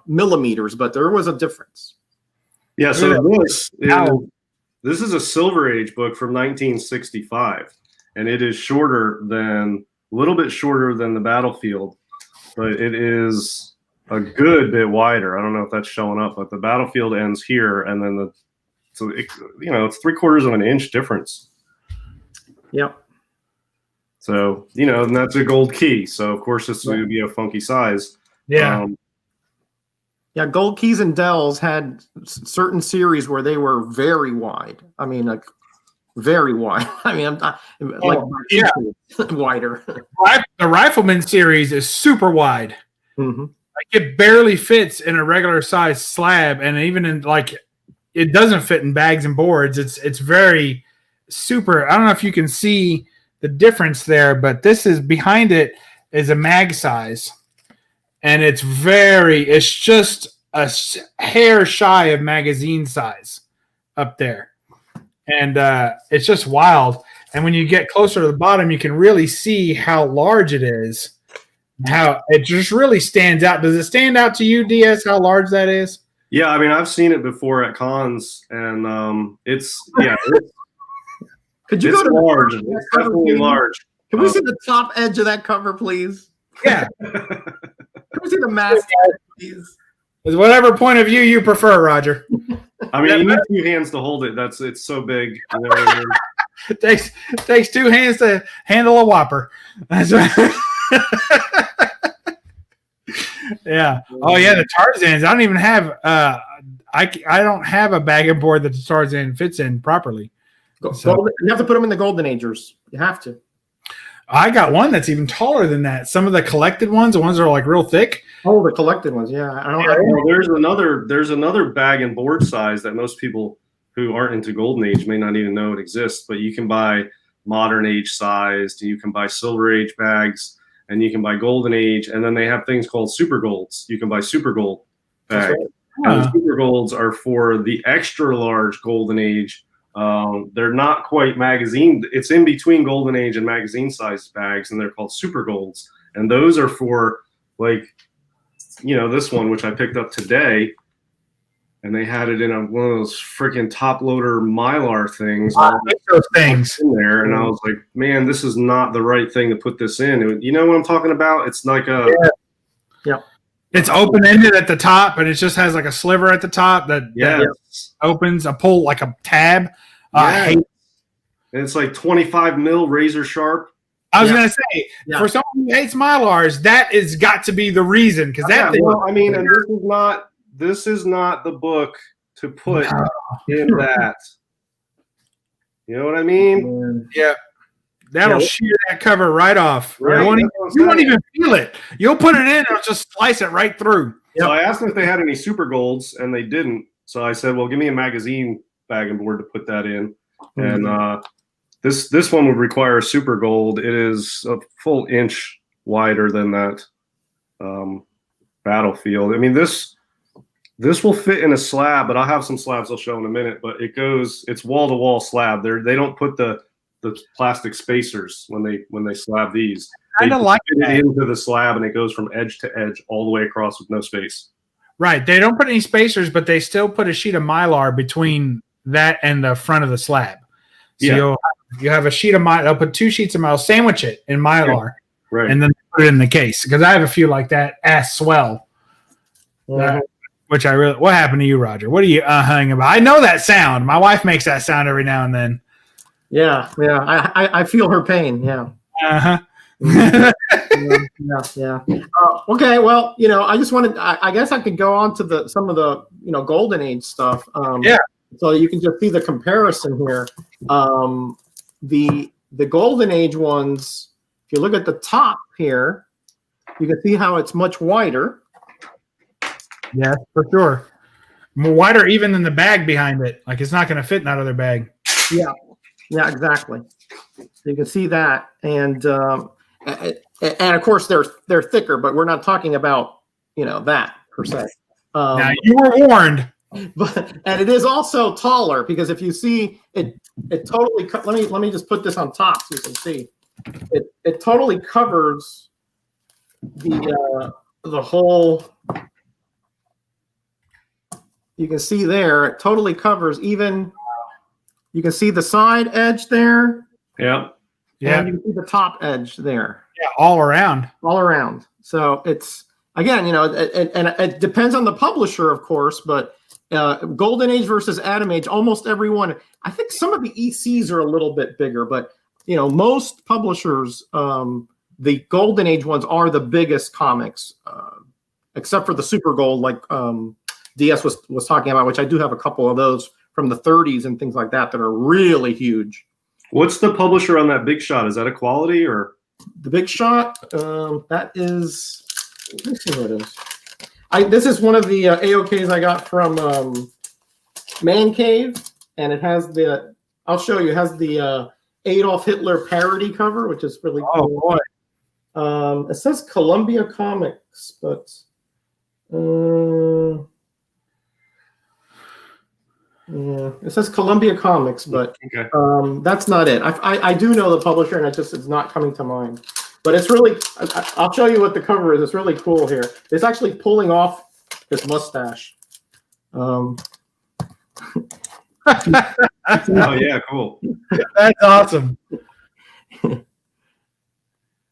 millimeters, but there was a difference. Yeah. So this is a Silver Age book from 1965, and it is a little bit shorter than the Battlefield, but it is a good bit wider. I don't know if that's showing up, but the Battlefield ends here, and then it's 3/4 of an inch difference. Yep. So, and that's a gold key. So of course this would be a funky size. Yeah. Gold Keys and Dells had certain series where they were very wide. I mean, like very wide. I mean, I'm not, like wider. The Rifleman series is super wide. Mm-hmm. Like it barely fits in a regular size slab, and even in like it doesn't fit in bags and boards. It's very super. I don't know if you can see the difference there, but this is behind it is a mag size, and it's just a hair shy of magazine size up there, and it's just wild. And when you get closer to the bottom, you can really see how large it is. How it just really stands out. Does it stand out to you, DS, how large that is? Yeah, I mean, I've seen it before at cons, and it's Could you it's go to large? It's definitely large. Can we see the top edge of that cover, please? Yeah. Can we see the mask, please? It's whatever point of view you prefer, Roger. I mean, you need 2 hands to hold it. It's so big. You know, It takes 2 hands to handle a Whopper. That's right. Yeah. Oh yeah, the Tarzans. I don't even have I don't have a bag and board that the Tarzan fits in properly. You have to put them in the Golden Agers. You have to. I got one that's even taller than that. Some of the collected ones, the ones that are like real thick. Oh, the collected ones. Yeah. there's another bag and board size that most people who aren't into Golden Age may not even know it exists. But you can buy Modern Age sized. You can buy Silver Age bags, and you can buy Golden Age. And then they have things called Super Golds. You can buy Super Gold bags. Right. And the Super Golds are for the extra large Golden Age. They're not quite magazine. It's in between Golden Age and magazine sized bags, and they're called Super Golds. And those are for like, this one, which I picked up today, and they had it in one of those freaking top loader Mylar things. Those things in there, and I was like, man, this is not the right thing to put this in. You know what I'm talking about? It's like a It's open ended at the top, and it just has like a sliver at the top that opens a pull like a tab. And it's like 25 mil razor sharp. I was gonna say for someone who hates Mylars, that is got to be the reason because that. And this is not the book to put in that. You know what I mean? Yeah. That'll shear that cover right off. Right. You won't even feel it. You'll put it in, and it'll just slice it right through. So I asked them if they had any Super Golds, and they didn't. So I said, well, give me a magazine bag and board to put that in. Mm-hmm. And this one would require a Super Gold. It is a full inch wider than that Battlefield. I mean, this will fit in a slab, but I'll have some slabs I'll show in a minute. But it's wall-to-wall slab. They don't put the plastic spacers when they slab these. I don't like it into the slab, and it goes from edge to edge all the way across with no space. Right. They don't put any spacers, but they still put a sheet of Mylar between that and the front of the slab. So you have a sheet of Mylar. They'll put 2 sheets of Mylar, sandwich it in Mylar, right, and then put it in the case. Because I have a few like that as swell. Which I really. What happened to you, Roger? What are you hung about? I know that sound. My wife makes that sound every now and then. Yeah. I feel her pain. Yeah. Uh-huh. Yeah. Okay. Well, I just wanted. I guess I could go on to some of the Golden Age stuff. So you can just see the comparison here. The Golden Age ones. If you look at the top here, you can see how it's much wider. Yeah, for sure. More wider even than the bag behind it. Like it's not going to fit in that other bag. Yeah, exactly. So you can see that, and of course they're thicker, but we're not talking about that per se. Now you were warned. And it is also taller because if you see it totally. Let me just put this on top so you can see. It totally covers the whole. You can see there, it totally covers even. You can see the side edge there. Yeah. And you can see the top edge there. Yeah, all around. All around. So it's again, and it depends on the publisher, of course, but Golden Age versus Atom Age, almost everyone. I think some of the ECs are a little bit bigger, but most publishers, the Golden Age ones are the biggest comics, except for the Super Gold, like DS was talking about, which I do have a couple of those from the 30s and things like that are really huge. What's the publisher on that Big Shot? Is that a Quality or? The Big Shot, that is, let me see what it is. This is one of the AOKs I got from Man Cave, and it has I'll show you, it has the Adolf Hitler parody cover, which is really cool. Oh boy. It says Columbia Comics, but yeah, it says Columbia Comics, but Okay. that's not it. I do know the publisher, and it's not coming to mind. But it's really, I'll show you what the cover is. It's really cool here. It's actually pulling off his mustache. Oh yeah, cool. That's awesome. Let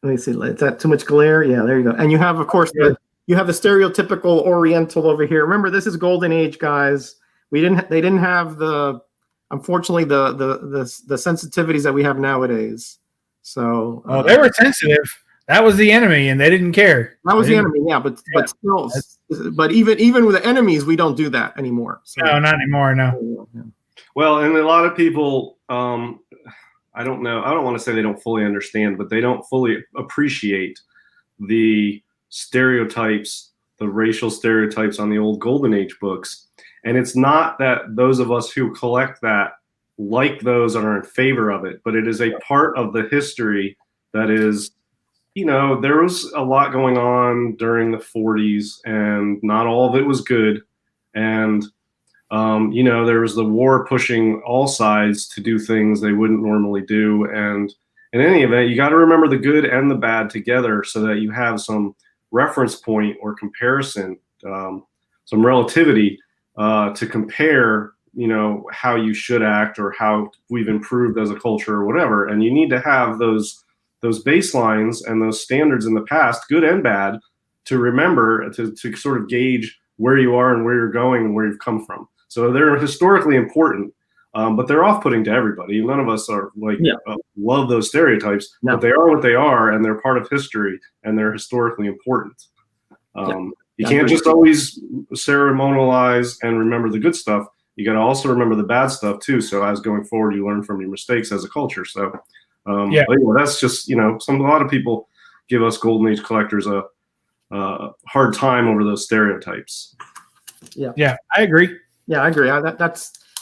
me see. Is that too much glare? Yeah, there you go. And you have, of course, you have the stereotypical Oriental over here. Remember, this is Golden Age, guys. They didn't have unfortunately the sensitivities that we have nowadays. So they were sensitive. That was the enemy, and they didn't care. That was the enemy, yeah. But still, but even with the enemies, we don't do that anymore. So. No, not anymore. No. Well, and a lot of people, I don't know. I don't want to say they don't fully understand, but they don't fully appreciate the stereotypes, the racial stereotypes on the old Golden Age books. And it's not that those of us who collect that like those and are in favor of it, but it is a part of the history that is, there was a lot going on during the 40s, and not all of it was good. And, there was the war pushing all sides to do things they wouldn't normally do. And in any event, you got to remember the good and the bad together so that you have some reference point or comparison, some relativity to compare, how you should act or how we've improved as a culture or whatever. And you need to have those baselines and those standards in the past, good and bad, to remember to sort of gauge where you are and where you're going and where you've come from. So they're historically important, but they're off-putting to everybody. None of us are love those stereotypes, but they are what they are, and they're part of history, and they're historically important. You can't just always ceremonialize and remember the good stuff. You got to also remember the bad stuff too. So as going forward, you learn from your mistakes as a culture. So that's just, a lot of people give us Golden Age collectors a hard time over those stereotypes. Yeah, I agree. Yeah, I agree.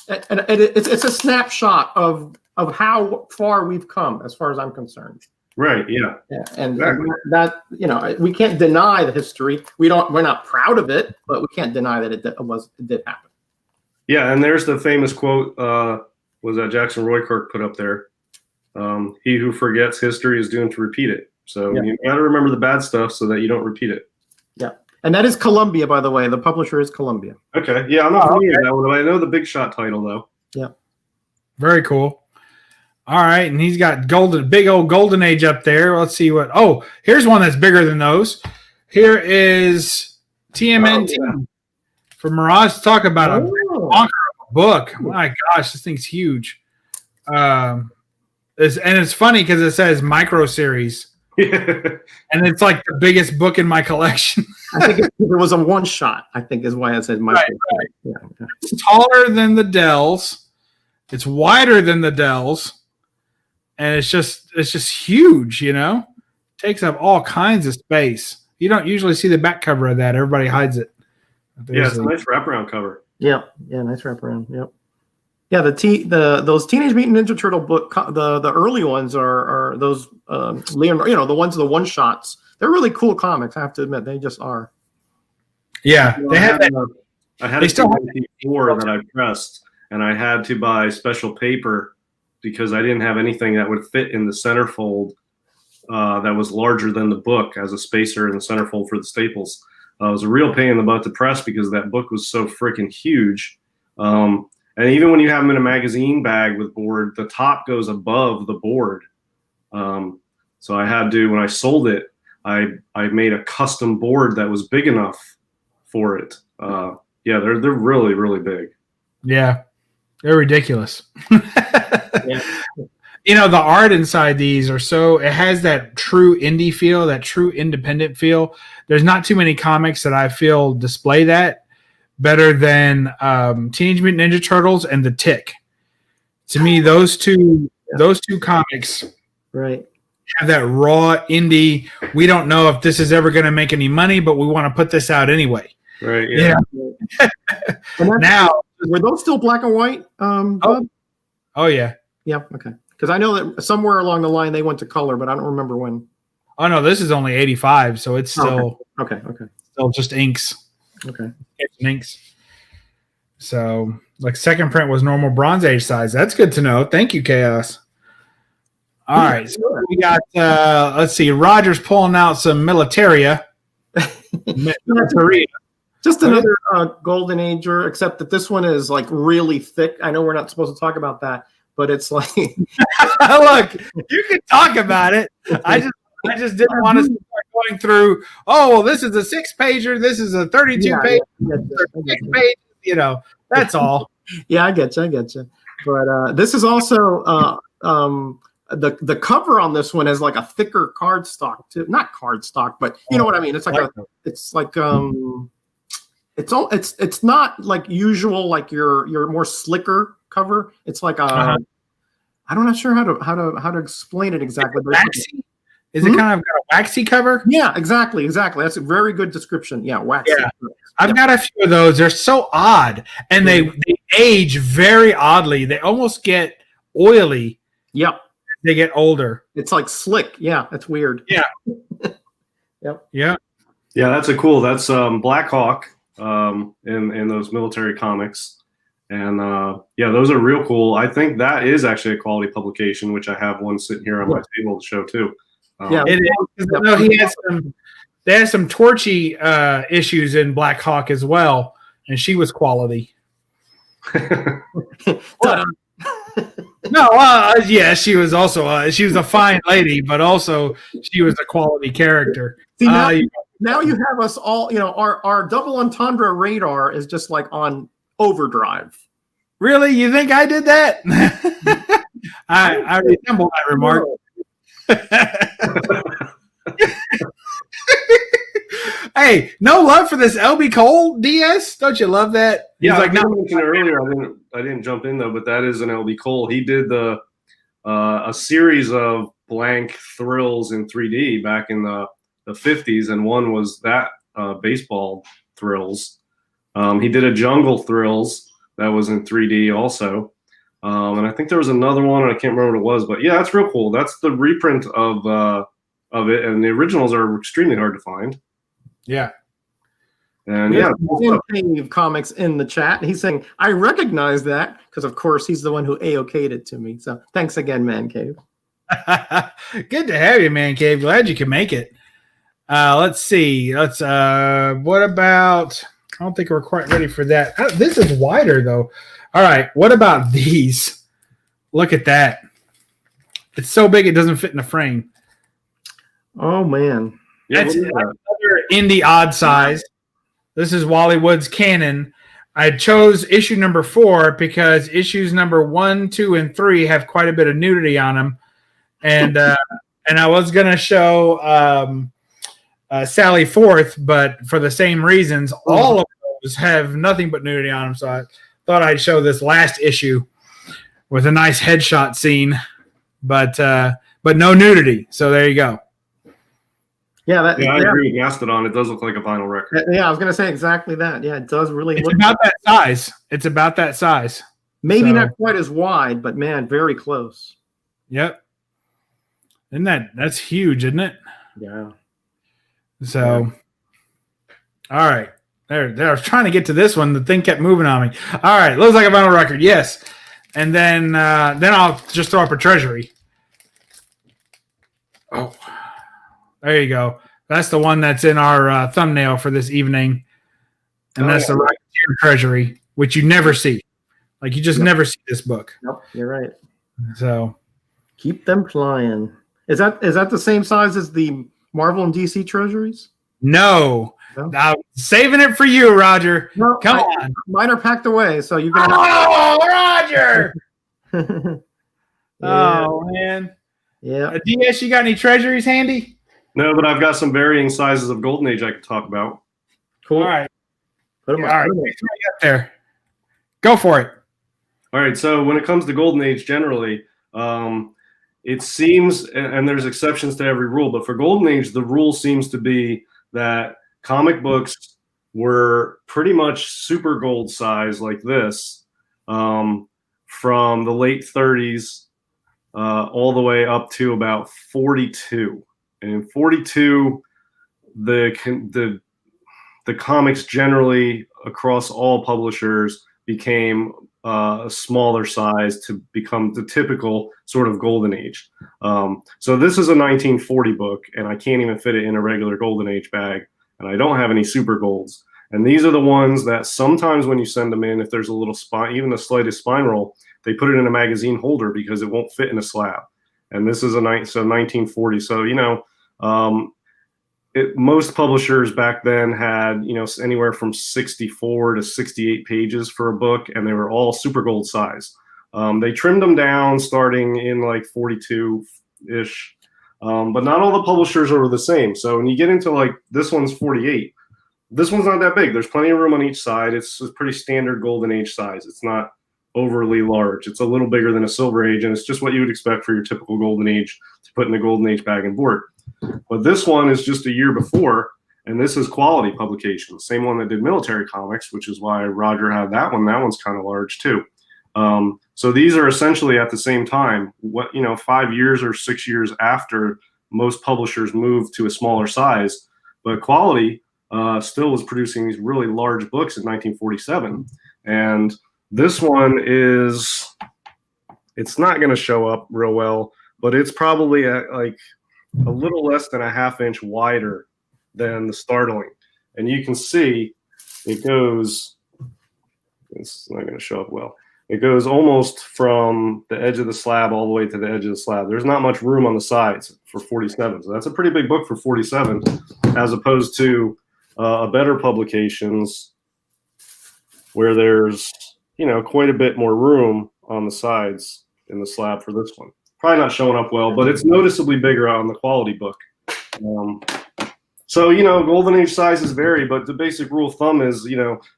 It's a snapshot of how far we've come, as far as I'm concerned. Right. Yeah. And exactly. that we can't deny the history. We're not proud of it, but we can't deny that it did happen. Yeah, and there's the famous quote. Was that Jackson Roykirk put up there? He who forgets history is doomed to repeat it. So you got to remember the bad stuff so that you don't repeat it. Yeah, and that is Columbia, by the way. The publisher is Columbia. Okay. Yeah, I'm not familiar with that one, but I know the Big Shot title though. Yeah. Very cool. All right, and he's got big old Golden Age up there. Let's see what. Oh, here's one that's bigger than those. Here is TMNT for Mirage to talk about a bonker of a book. My gosh, this thing's huge. And it's funny because it says micro series, and it's like the biggest book in my collection. I think it was a one shot. I think is why it says micro. Right. Yeah. It's taller than the Dells. It's wider than the Dells. And it's just huge, takes up all kinds of space. You don't usually see the back cover of that. Everybody hides it. It's a nice wraparound cover. Yeah, nice wraparound. Yep. Yeah, those Teenage Mutant Ninja Turtle book, the early ones are those Leonardo, the ones, the one shots. They're really cool comics. I have to admit, they just are. Yeah, they have that. I had a TMNT4 that I pressed, and I had to buy special paper because I didn't have anything that would fit in the centerfold that was larger than the book as a spacer in the centerfold for the staples. It was a real pain in the butt to press because that book was so freaking huge. And even when you have them in a magazine bag with board, the top goes above the board. So I had to, when I sold it, I made a custom board that was big enough for it. They're really, really big. Yeah, they're ridiculous. Yeah. The art inside these it has that true indie feel, that true independent feel. There's not too many comics that I feel display that better than Teenage Mutant Ninja Turtles and The Tick. To me, those two those two comics Right. have that raw indie. We don't know if this is ever going to make any money, but we want to put this out anyway. Right. Yeah. Now, were those still black and white? Bob? Oh yeah. Yeah. Okay. Because I know that somewhere along the line they went to color, but I don't remember when. Oh no, this is only 85, so it's still Okay. still just inks. Okay. It's inks. So, like, second print was normal Bronze Age size. That's good to know. Thank you, Chaos. All right, so we got. Let's see. Roger's pulling out some Militaria. Militaria. Just another Golden Ager, except that this one is like really thick. I know we're not supposed to talk about that, but it's like. Look, you can talk about it. I just didn't want to start going through. Oh well, this is a 6-pager. This is a 32-page. 6 pages. You know, that's all. Yeah, I get you. But this is also the cover on this one is like a thicker cardstock too. Not cardstock, but you know what I mean. It's like it's not like usual, like your more slicker cover. It's like a I'm not sure how to explain it exactly. Waxy? Is it kind of got a waxy cover? Yeah, exactly. That's a very good description. Yeah, waxy. Yeah. I've got a few of those. They're so odd, and they age very oddly. They almost get oily. Yep. They get older. It's like slick. Yeah, it's weird. Yeah. Yep. Yeah. Yeah, that's That's Black Hawk in those military comics. And yeah, those are real cool. I think that is actually a quality publication, which I have one sitting here on my table to show too. It is. No, he has some. They had some Torchy issues in Black Hawk as well, and she was quality. Yeah, she was also she was a fine lady, but also she was a quality character. See, now you have us all. You know, our double entendre radar is just like on overdrive. Really, you think I did that? I resemble that remark. Hey, no love for this LB Cole DS? Don't you love that? Yeah, like I mentioned earlier. I didn't jump in though, but that is an LB Cole. He did a series of blank thrills in 3D back in the 50s, and one was that baseball thrills. He did a jungle thrills that was in 3D also. And I think there was another one, and I can't remember what it was, but yeah, that's real cool. That's the reprint of it, and the originals are extremely hard to find. Yeah. And yeah, Cave Comics in the chat. He's saying, I recognize that because, of course, he's the one who AOK'd it to me. So thanks again, Man Cave. Good to have you, Man Cave. Glad you can make it. Let's see. What about, I don't think we're quite ready for that. This is wider, though. All right. What about these? Look at that. It's so big it doesn't fit in the frame. Oh, man. Yeah, That's another indie odd size. This is Wally Wood's Canon. I chose issue number 4 because issues number 1, 2, and 3 have quite a bit of nudity on them, and I was gonna show Sally Forth, but for the same reasons, all of those have nothing but nudity on them. So I thought I'd show this last issue with a nice headshot scene, but no nudity. So there you go. Yeah, I agree with Mastodon. It does look like a vinyl record. Yeah, I was going to say exactly that. Yeah, it does really look about that size. It's about that size. Maybe not quite as wide, but man, very close. Yep. That's huge, isn't it? Yeah. So, all right. There. I was trying to get to this one. The thing kept moving on me. All right. Looks like a vinyl record. Yes. And then I'll just throw up a treasury. Oh. There you go. That's the one that's in our thumbnail for this evening. And that's the Rocketeer Treasury, which you never see. Like, you just never see this book. Nope, you're right. So keep them flying. Is that the same size as the Marvel and DC treasuries? No. I'm saving it for you, Roger. No, come on. Mine are packed away, so you can. Roger! Yeah. Oh, man. Yeah. DS, you got any treasuries handy? No, but I've got some varying sizes of Golden Age I could talk about. Cool. All right. Put them all right. Get there. Go for it. All right. So when it comes to Golden Age, generally, It seems, and there's exceptions to every rule, but for Golden Age, the rule seems to be that comic books were pretty much super gold size like this, from the late 30s all the way up to about 42. And in 42, the comics generally across all publishers became a smaller size to become the typical sort of Golden Age. So this is a 1940 book, and I can't even fit it in a regular Golden Age bag, and I don't have any super golds. And these are the ones that sometimes when you send them in, if there's a little spine, even the slightest spine roll, they put it in a magazine holder because it won't fit in a slab. And this is so 1940. So, most publishers back then had, anywhere from 64 to 68 pages for a book, and they were all super gold size. They trimmed them down starting in like 42-ish, but not all the publishers are the same. So when you get into like this one's 48, this one's not that big. There's plenty of room on each side. It's a pretty standard Golden Age size. It's not overly large. It's a little bigger than a Silver Age, and it's just what you would expect for your typical Golden Age to put in a Golden Age bag and board. But this one is just a year before, and this is quality publication. Same one that did military comics, which is why Roger had that one. That one's kind of large too. So these are essentially at the same time, 5 years or 6 years after most publishers moved to a smaller size, but quality still was producing these really large books in 1947. And this one it's not going to show up real well, but it's probably like a little less than a ½ inch wider than the Startling. And you can see it goes, it's not going to show up well. It goes almost from the edge of the slab all the way to the edge of the slab. There's not much room on the sides for 47. So that's a pretty big book for 47, as opposed to better publications where there's, quite a bit more room on the sides in the slab for this one. Probably not showing up well, but it's noticeably bigger on the quality book. So, Golden Age sizes vary, but the basic rule of thumb is,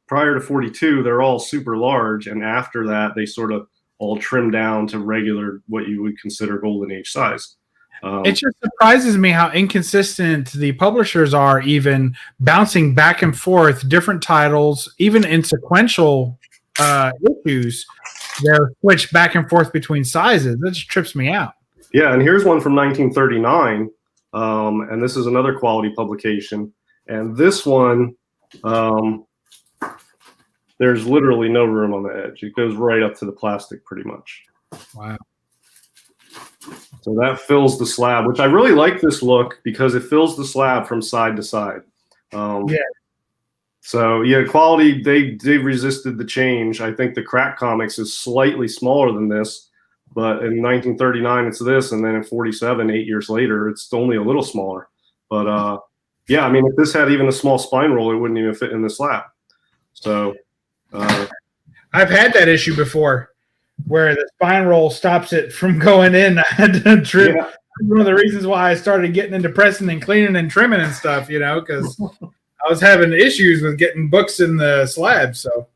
prior to 42, they're all super large. And after that, they sort of all trim down to regular, what you would consider Golden Age size. It just surprises me how inconsistent the publishers are, even bouncing back and forth, different titles, even in sequential issues. They're switched back and forth between sizes. That just trips me out. Yeah, and here's one from 1939, and this is another quality publication. And this one, there's literally no room on the edge. It goes right up to the plastic pretty much. Wow. So that fills the slab, which I really like this look because it fills the slab from side to side. Yeah. So yeah, quality, they resisted the change. I think the Crack Comics is slightly smaller than this, but in 1939 it's this, and then in 47, 8 years later, it's only a little smaller. But yeah, I mean, if this had even a small spine roll, it wouldn't even fit in the slab. So I've had that issue before, where the spine roll stops it from going in. I had to trim. Yeah. One of the reasons why I started getting into pressing and cleaning and trimming and stuff, because I was having issues with getting books in the slab. So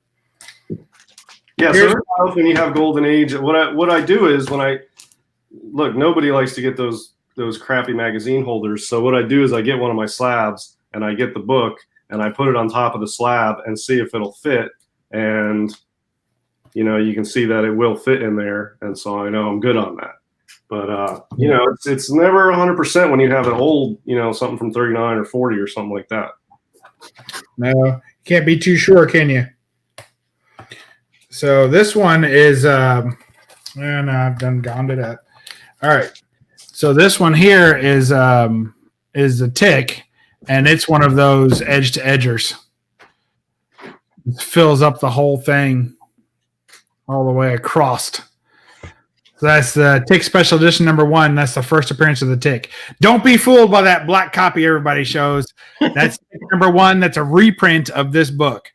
yeah, so often you have Golden Age. What I do is nobody likes to get those crappy magazine holders. So what I do is I get one of my slabs and I get the book and I put it on top of the slab and see if it'll fit. And you can see that it will fit in there, and so I know I'm good on that. But it's never 100% when you have an old, something from 39 or 40 or something like that. No, can't be too sure, can you? So this one is, and I've gone to that. All right. So this one here is the Tick, and it's one of those edge to edgers. It fills up the whole thing all the way across. So that's the Tick Special Edition #1. That's the first appearance of the Tick. Don't be fooled by that black copy everybody shows. That's #1. That's a reprint of this book.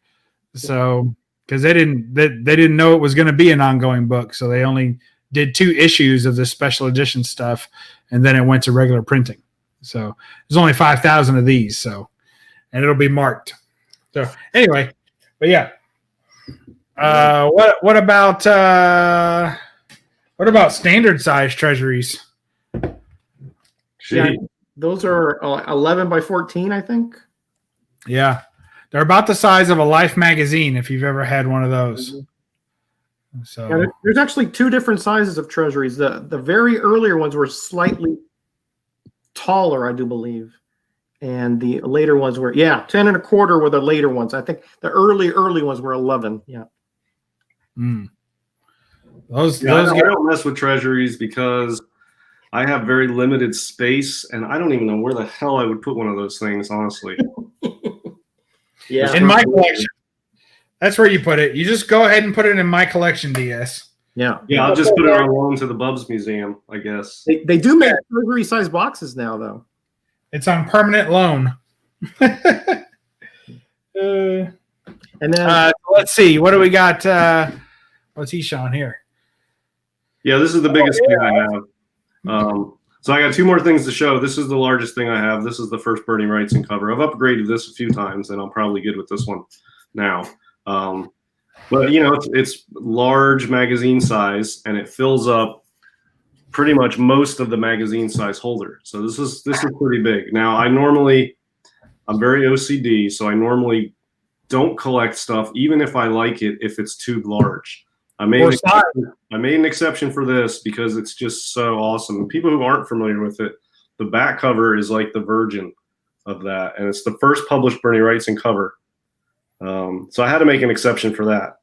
So because they didn't know it was going to be an ongoing book, so they only did 2 issues of the special edition stuff, and then it went to regular printing. So there's only 5,000 of these. So, and it'll be marked. So anyway, but yeah. What about What about standard size treasuries? Yeah, those are 11 by 14, I think. Yeah. They're about the size of a Life magazine if you've ever had one of those. Mm-hmm. So yeah, there's actually two different sizes of treasuries. The very earlier ones were slightly taller, I do believe. And the later ones were 10 1/4 were the later ones. I think the early ones were 11. Yeah. Those I don't mess with treasuries because I have very limited space, and I don't even know where the hell I would put one of those things, honestly. Yeah. In my collection. That's where you put it. You just go ahead and put it in my collection, DS. Yeah. Yeah, I'll just put it on loan to the BUB'S museum, I guess. They do make treasury size boxes now, though. It's on permanent loan. And then let's see. What do we got? What's he showing here? Yeah, this is the biggest thing I have. So I got two more things to show. This is the largest thing I have. This is the first Bernie Wrightson cover. I've upgraded this a few times, and I'm probably good with this one now. But it's large magazine size, and it fills up pretty much most of the magazine size holder. So this is pretty big. Now I'm very OCD, so I normally don't collect stuff, even if I like it, if it's too large. I made an exception for this because it's just so awesome. And people who aren't familiar with it, the back cover is like the virgin of that, and it's the first published Bernie Wrightson cover. So I had to make an exception for that.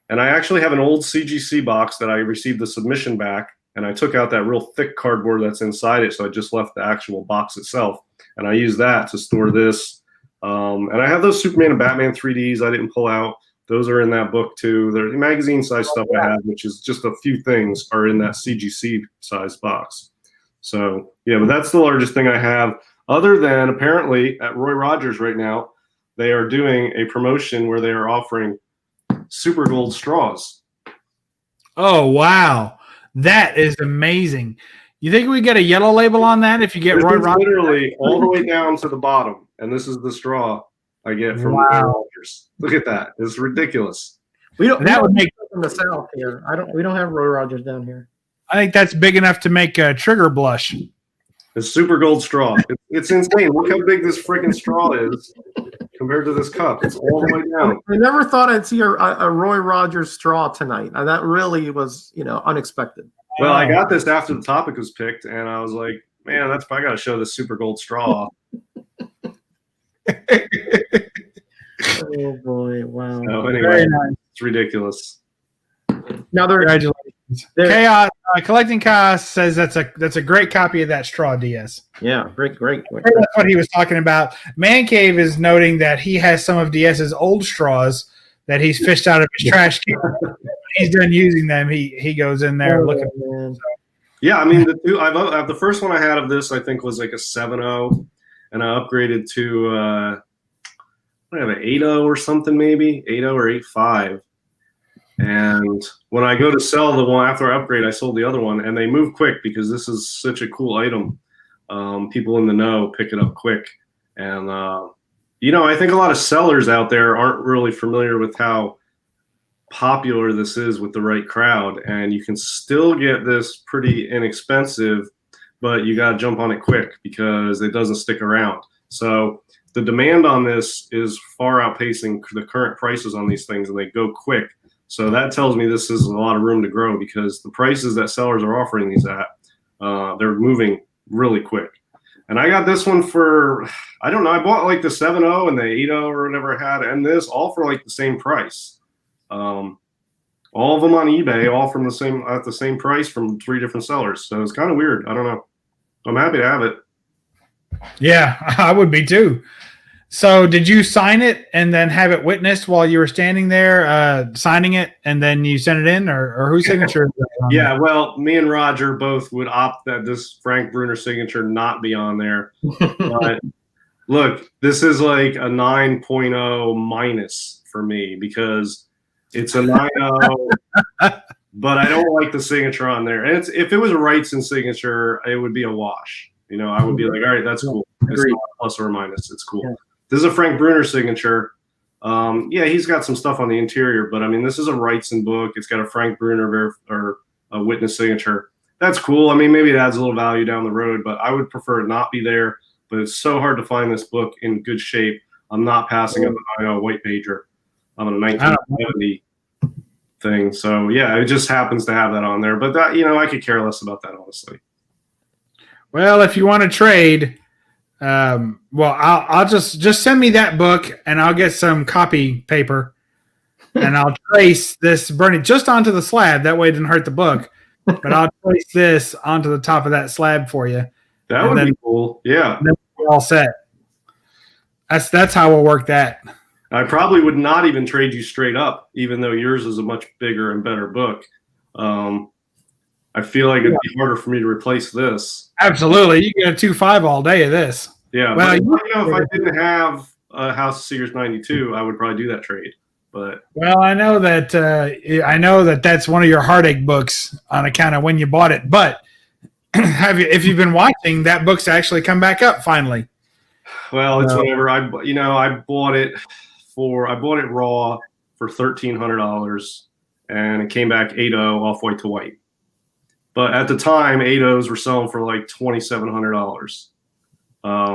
And I actually have an old CGC box that I received the submission back, and I took out that real thick cardboard that's inside it, so I just left the actual box itself. And I use that to store this. And I have those Superman and Batman 3Ds I didn't pull out. Those are in that book too. The magazine size stuff I have, which is just a few things, are in that CGC size box. So yeah, but that's the largest thing I have. Other than apparently at Roy Rogers right now, they are doing a promotion where they are offering super gold straws. Oh wow, that is amazing! You think we get a yellow label on that if you get Roy Rogers? Literally all the way down to the bottom, and this is the straw I get from Roy Rogers. Look at that; it's ridiculous. We don't from the south here. We don't have Roy Rogers down here. I think that's big enough to make a trigger blush. It's super gold straw. It's insane. Look how big this freaking straw is compared to this cup. It's all the way down. I never thought I'd see a Roy Rogers straw tonight. And that really was, unexpected. Well, I got this after the topic was picked, and I was like, man, I got to show this super gold straw. Oh boy! Wow. So anyway, it's ridiculous. Now congratulations. Chaos Collecting Chaos says that's a great copy of that straw, DS. Yeah, great. That's what he was talking about. Man Cave is noting that he has some of DS's old straws that he's fished out of his trash can. When he's done using them, he goes in there looking for them. So. Yeah, I mean the first one I had of this I think was like a 7.0, and I upgraded to I have an 8.0 or something, maybe 8.0 or 8.5. And when I go to sell the one after I upgrade, I sold the other one, and they move quick because this is such a cool item. People in the know pick it up quick. And, I think a lot of sellers out there aren't really familiar with how popular this is with the right crowd. And you can still get this pretty inexpensive, but you got to jump on it quick because it doesn't stick around. So the demand on this is far outpacing the current prices on these things, and they go quick. So that tells me this is a lot of room to grow because the prices that sellers are offering these at, they're moving really quick. And I got this one for, I don't know, I bought like the 7.0 and the 8.0 or whatever I had, and this all for like the same price. All of them on eBay, all from at the same price from 3 different sellers. So it's kind of weird. I don't know. I'm happy to have it. Yeah, I would be too. So did you sign it and then have it witnessed while you were standing there signing it, and then you sent it in, or whose signature? Yeah, well, me and Roger both would opt that this Frank Bruner signature not be on there. But look, this is like a 9.0 minus for me because it's a 9.0, but I don't like the signature on there. And if it was a Wrightson signature, it would be a wash. I would be like, all right, that's cool. It's not a plus or a minus. It's cool. Yeah. This is a Frank Bruner signature. Yeah, he's got some stuff on the interior, but I mean, this is a Wrightson book. It's got a Frank Bruner a witness signature. That's cool. I mean, maybe it adds a little value down the road, but I would prefer it not be there. But it's so hard to find this book in good shape. I'm not passing up a white pager. I'm on a 1970 thing. So yeah, it just happens to have that on there. But that, I could care less about that, honestly. Well, if you want to trade, I'll just send me that book and I'll get some copy paper and I'll trace this burning just onto the slab. That way it didn't hurt the book, but I'll trace this onto the top of that slab for you. That would be cool. Yeah. Then we're all set. That's how we'll work that. I probably would not even trade you straight up, even though yours is a much bigger and better book. I feel like it'd be harder for me to replace this. Absolutely. You get a 2.5 all day of this. Yeah. Well, but, if I didn't have a House of Seegers 92, I would probably do that trade. But I know that that's one of your heartache books on account of when you bought it. But if you've been watching, that book's actually come back up finally. Well, it's whenever I bought it raw for $1,300, and it came back 8.0 off white to white. But at the time, 8.0s were selling for like $2,700.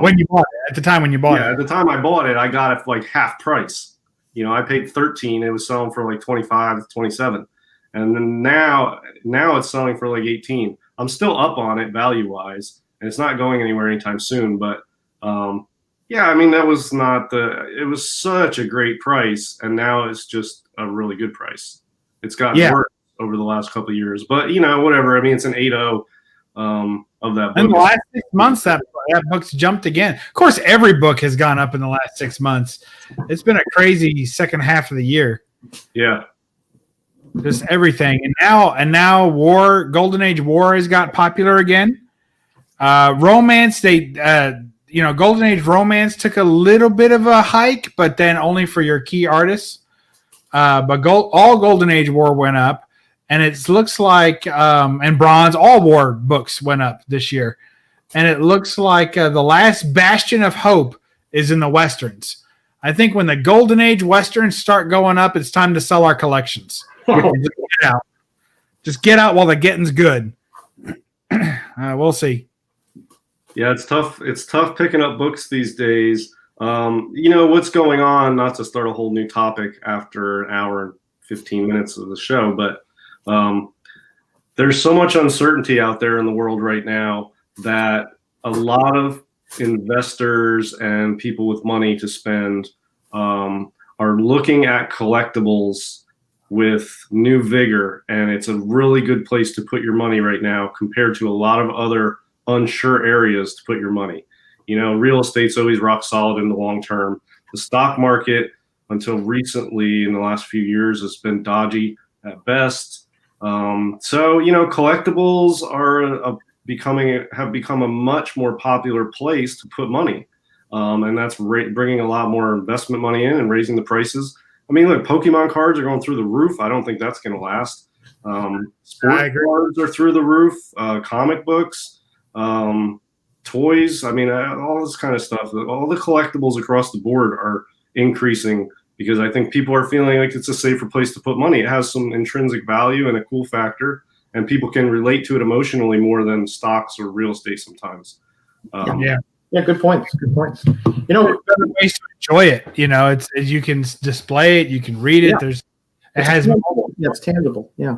When you bought it, at the time at the time I bought it, I got it for like half price. I paid 13. It was selling for like 25, 27, and then now it's selling for like 18. I'm still up on it value wise, and it's not going anywhere anytime soon. But yeah, I mean it was such a great price, and now it's just a really good price. It's gotten worse over the last couple of years, but whatever. I mean, it's an 8.0 of that book. In the last 6 months, that book's jumped again. Of course, every book has gone up in the last 6 months. It's been a crazy second half of the year. Yeah, just everything. And now Golden Age War has got popular again. Romance, Golden Age Romance took a little bit of a hike, but then only for your key artists. But all Golden Age War went up. And it looks like, and Bronze, all war books went up this year. And it looks like the last bastion of hope is in the Westerns. I think when the Golden Age Westerns start going up, it's time to sell our collections. Just get out. Just get out while the getting's good. We'll see. Yeah, it's tough. It's tough picking up books these days. What's going on, not to start a whole new topic after an hour and 15 minutes of the show, but there's so much uncertainty out there in the world right now that a lot of investors and people with money to spend are looking at collectibles with new vigor, and it's a really good place to put your money right now compared to a lot of other unsure areas to put your money. Real estate's always rock solid in the long term. The stock market, until recently in the last few years, has been dodgy at best. So collectibles have become a much more popular place to put money, and that's bringing a lot more investment money in and raising the prices. I mean, look, Pokemon cards are going through the roof. I don't think that's going to last. Sports cards are through the roof. Comic books, toys. I mean, all this kind of stuff. All the collectibles across the board are increasing, because I think people are feeling like it's a safer place to put money. It has some intrinsic value and a cool factor, and people can relate to it emotionally more than stocks or real estate sometimes. Yeah, good points. Good points. There's better ways to enjoy it. It's you can display it, you can read it. Yeah. It's tangible. Yeah.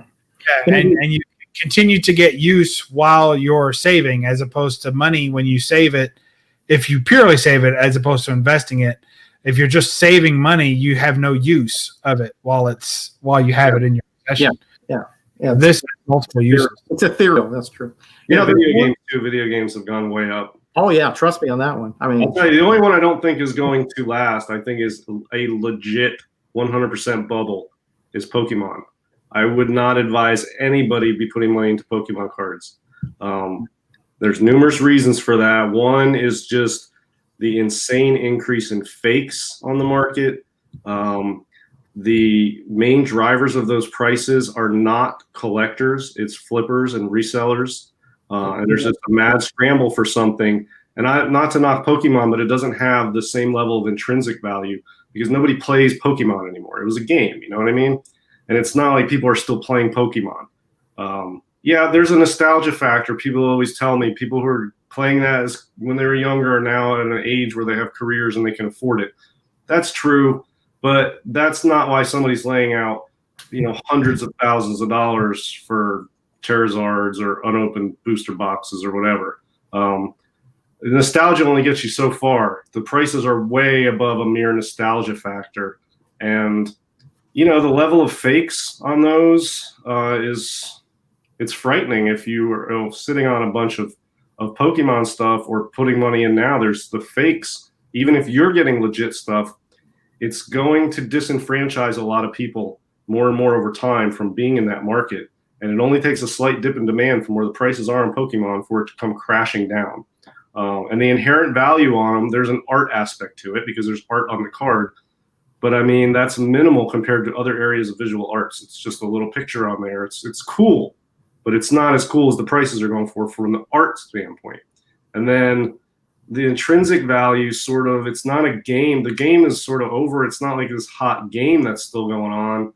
And you continue to get use while you're saving, as opposed to money when you save it. If you purely save it, as opposed to investing it. If you're just saving money, you have no use of it while you have it in your possession. Yeah. This has multiple uses. It's ethereal. That's true. Video games have gone way up. Oh yeah, trust me on that one. I mean, I'll tell you, the only one I don't think is going to last, I think, is a legit 100% bubble, is Pokemon. I would not advise anybody be putting money into Pokemon cards. There's numerous reasons for that. One is just the insane increase in fakes on the market. The main drivers of those prices are not collectors, it's flippers and resellers. And there's just a mad scramble for something. And not to knock Pokemon, but it doesn't have the same level of intrinsic value because nobody plays Pokemon anymore. It was a game, you know what I mean? And it's not like people are still playing Pokemon. Yeah, there's a nostalgia factor. People always tell me people who are playing that as when they were younger are now at an age where they have careers and they can afford it. That's true, but that's not why somebody's laying out, hundreds of thousands of dollars for Charizards or unopened booster boxes or whatever. Nostalgia only gets you so far. The prices are way above a mere nostalgia factor, and the level of fakes on those it's frightening. If you are sitting on a bunch of Pokemon stuff or putting money in now, there's the fakes. Even if you're getting legit stuff, it's going to disenfranchise a lot of people more and more over time from being in that market. And it only takes a slight dip in demand from where the prices are in Pokemon for it to come crashing down. And the inherent value on them, there's an art aspect to it because there's art on the card. But I mean, that's minimal compared to other areas of visual arts. It's just a little picture on there. It's cool, but it's not as cool as the prices are going for from the art standpoint. And then the intrinsic value it's not a game. The game is sort of over. It's not like this hot game that's still going on.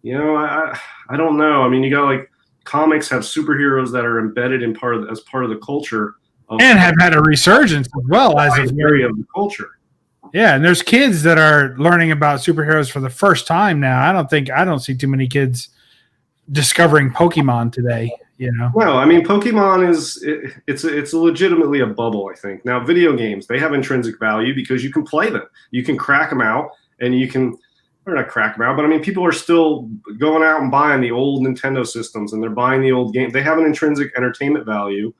I don't know. I mean, you got like comics have superheroes that are embedded in as part of the culture. And have had a resurgence as well as an area of the culture. Yeah, and there's kids that are learning about superheroes for the first time now. I don't see too many kids discovering Pokemon today. No, I mean Pokemon it's legitimately a bubble. I think now video games, they have intrinsic value because you can play them, you can crack them out, and you can. Or not crack them out, but I mean, people are still going out and buying the old Nintendo systems, and they're buying the old games. They have an intrinsic entertainment value.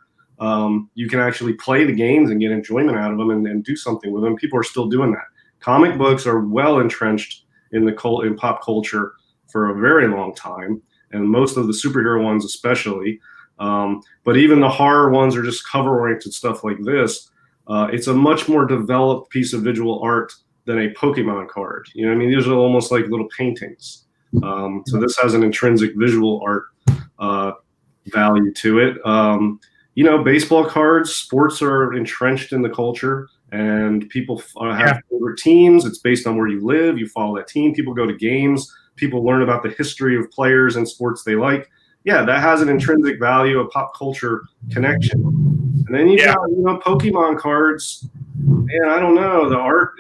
You can actually play the games and get enjoyment out of them and do something with them. People are still doing that. Comic books are well entrenched in pop culture for a very long time, and most of the superhero ones especially. But even the horror ones are just cover-oriented stuff like this. It's a much more developed piece of visual art than a Pokemon card. I mean, these are almost like little paintings. So this has an intrinsic visual art value to it. Baseball cards, sports are entrenched in the culture, and people have favorite teams. It's based on where you live. You follow that team. People go to games. People learn about the history of players and sports they like. Yeah, that has an intrinsic value, a pop culture connection. And then you got, Pokemon cards. And I don't know, the art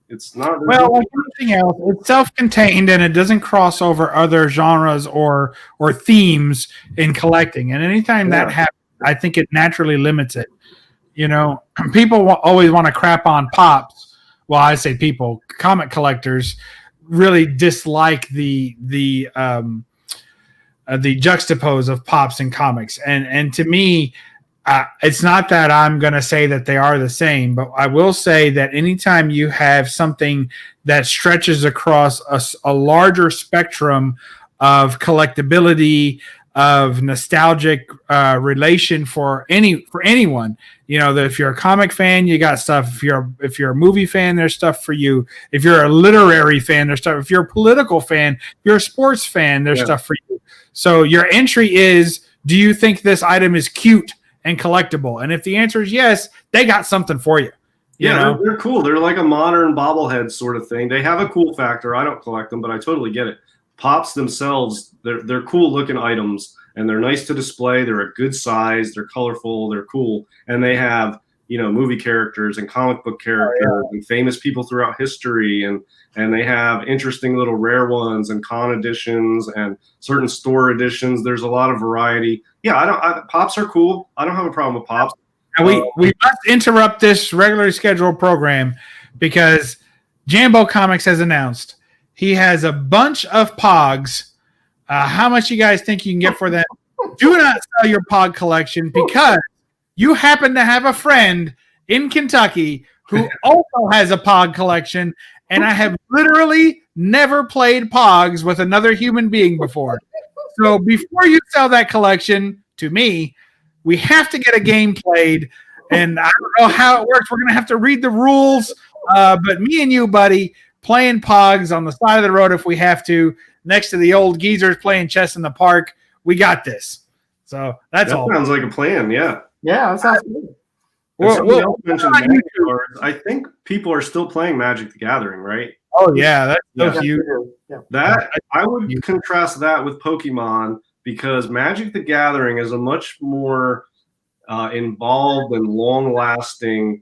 it's not well, like anything else, it's self-contained and it doesn't cross over other genres or themes in collecting. And anytime that happens, I think it naturally limits it. People always want to crap on Pops. Well, I say people, comic collectors really dislike the juxtapose of Pops and comics. And to me, it's not that I'm going to say that they are the same, but I will say that anytime you have something that stretches across a larger spectrum of collectability, of nostalgic relation for anyone, that if you're a comic fan, you got stuff. If you're a movie fan, there's stuff for you. If you're a literary fan, there's stuff. If you're a political fan, you're a sports fan, there's stuff for you. So your entry is, do you think this item is cute and collectible? And if the answer is yes, they got something for you. They're cool. They're like a modern bobblehead sort of thing. They have a cool factor. I don't collect them, but I totally get it. Pops themselves, they're cool looking items, and they're nice to display. They're a good size. They're colorful. They're cool. And they have, movie characters and comic book characters and famous people throughout history. And they have interesting little rare ones and con editions and certain store editions. There's a lot of variety. Yeah, Pops are cool. I don't have a problem with Pops. We must interrupt this regularly scheduled program because Jambo Comics has announced he has a bunch of Pogs. How much you guys think you can get for them? Do not sell your Pog collection because you happen to have a friend in Kentucky who also has a Pog collection, and I have literally never played Pogs with another human being before. So before you sell that collection to me, we have to get a game played, and I don't know how it works. We're going to have to read the rules, but me and you, buddy, playing Pogs on the side of the road if we have to, next to the old geezers playing chess in the park. We got this. So that sounds like a plan, yeah. Yeah, that sounds good. Magic cards. I think people are still playing Magic the Gathering, right? Oh, yeah, that's so huge. That I would contrast that with Pokemon because Magic the Gathering is a much more involved and long-lasting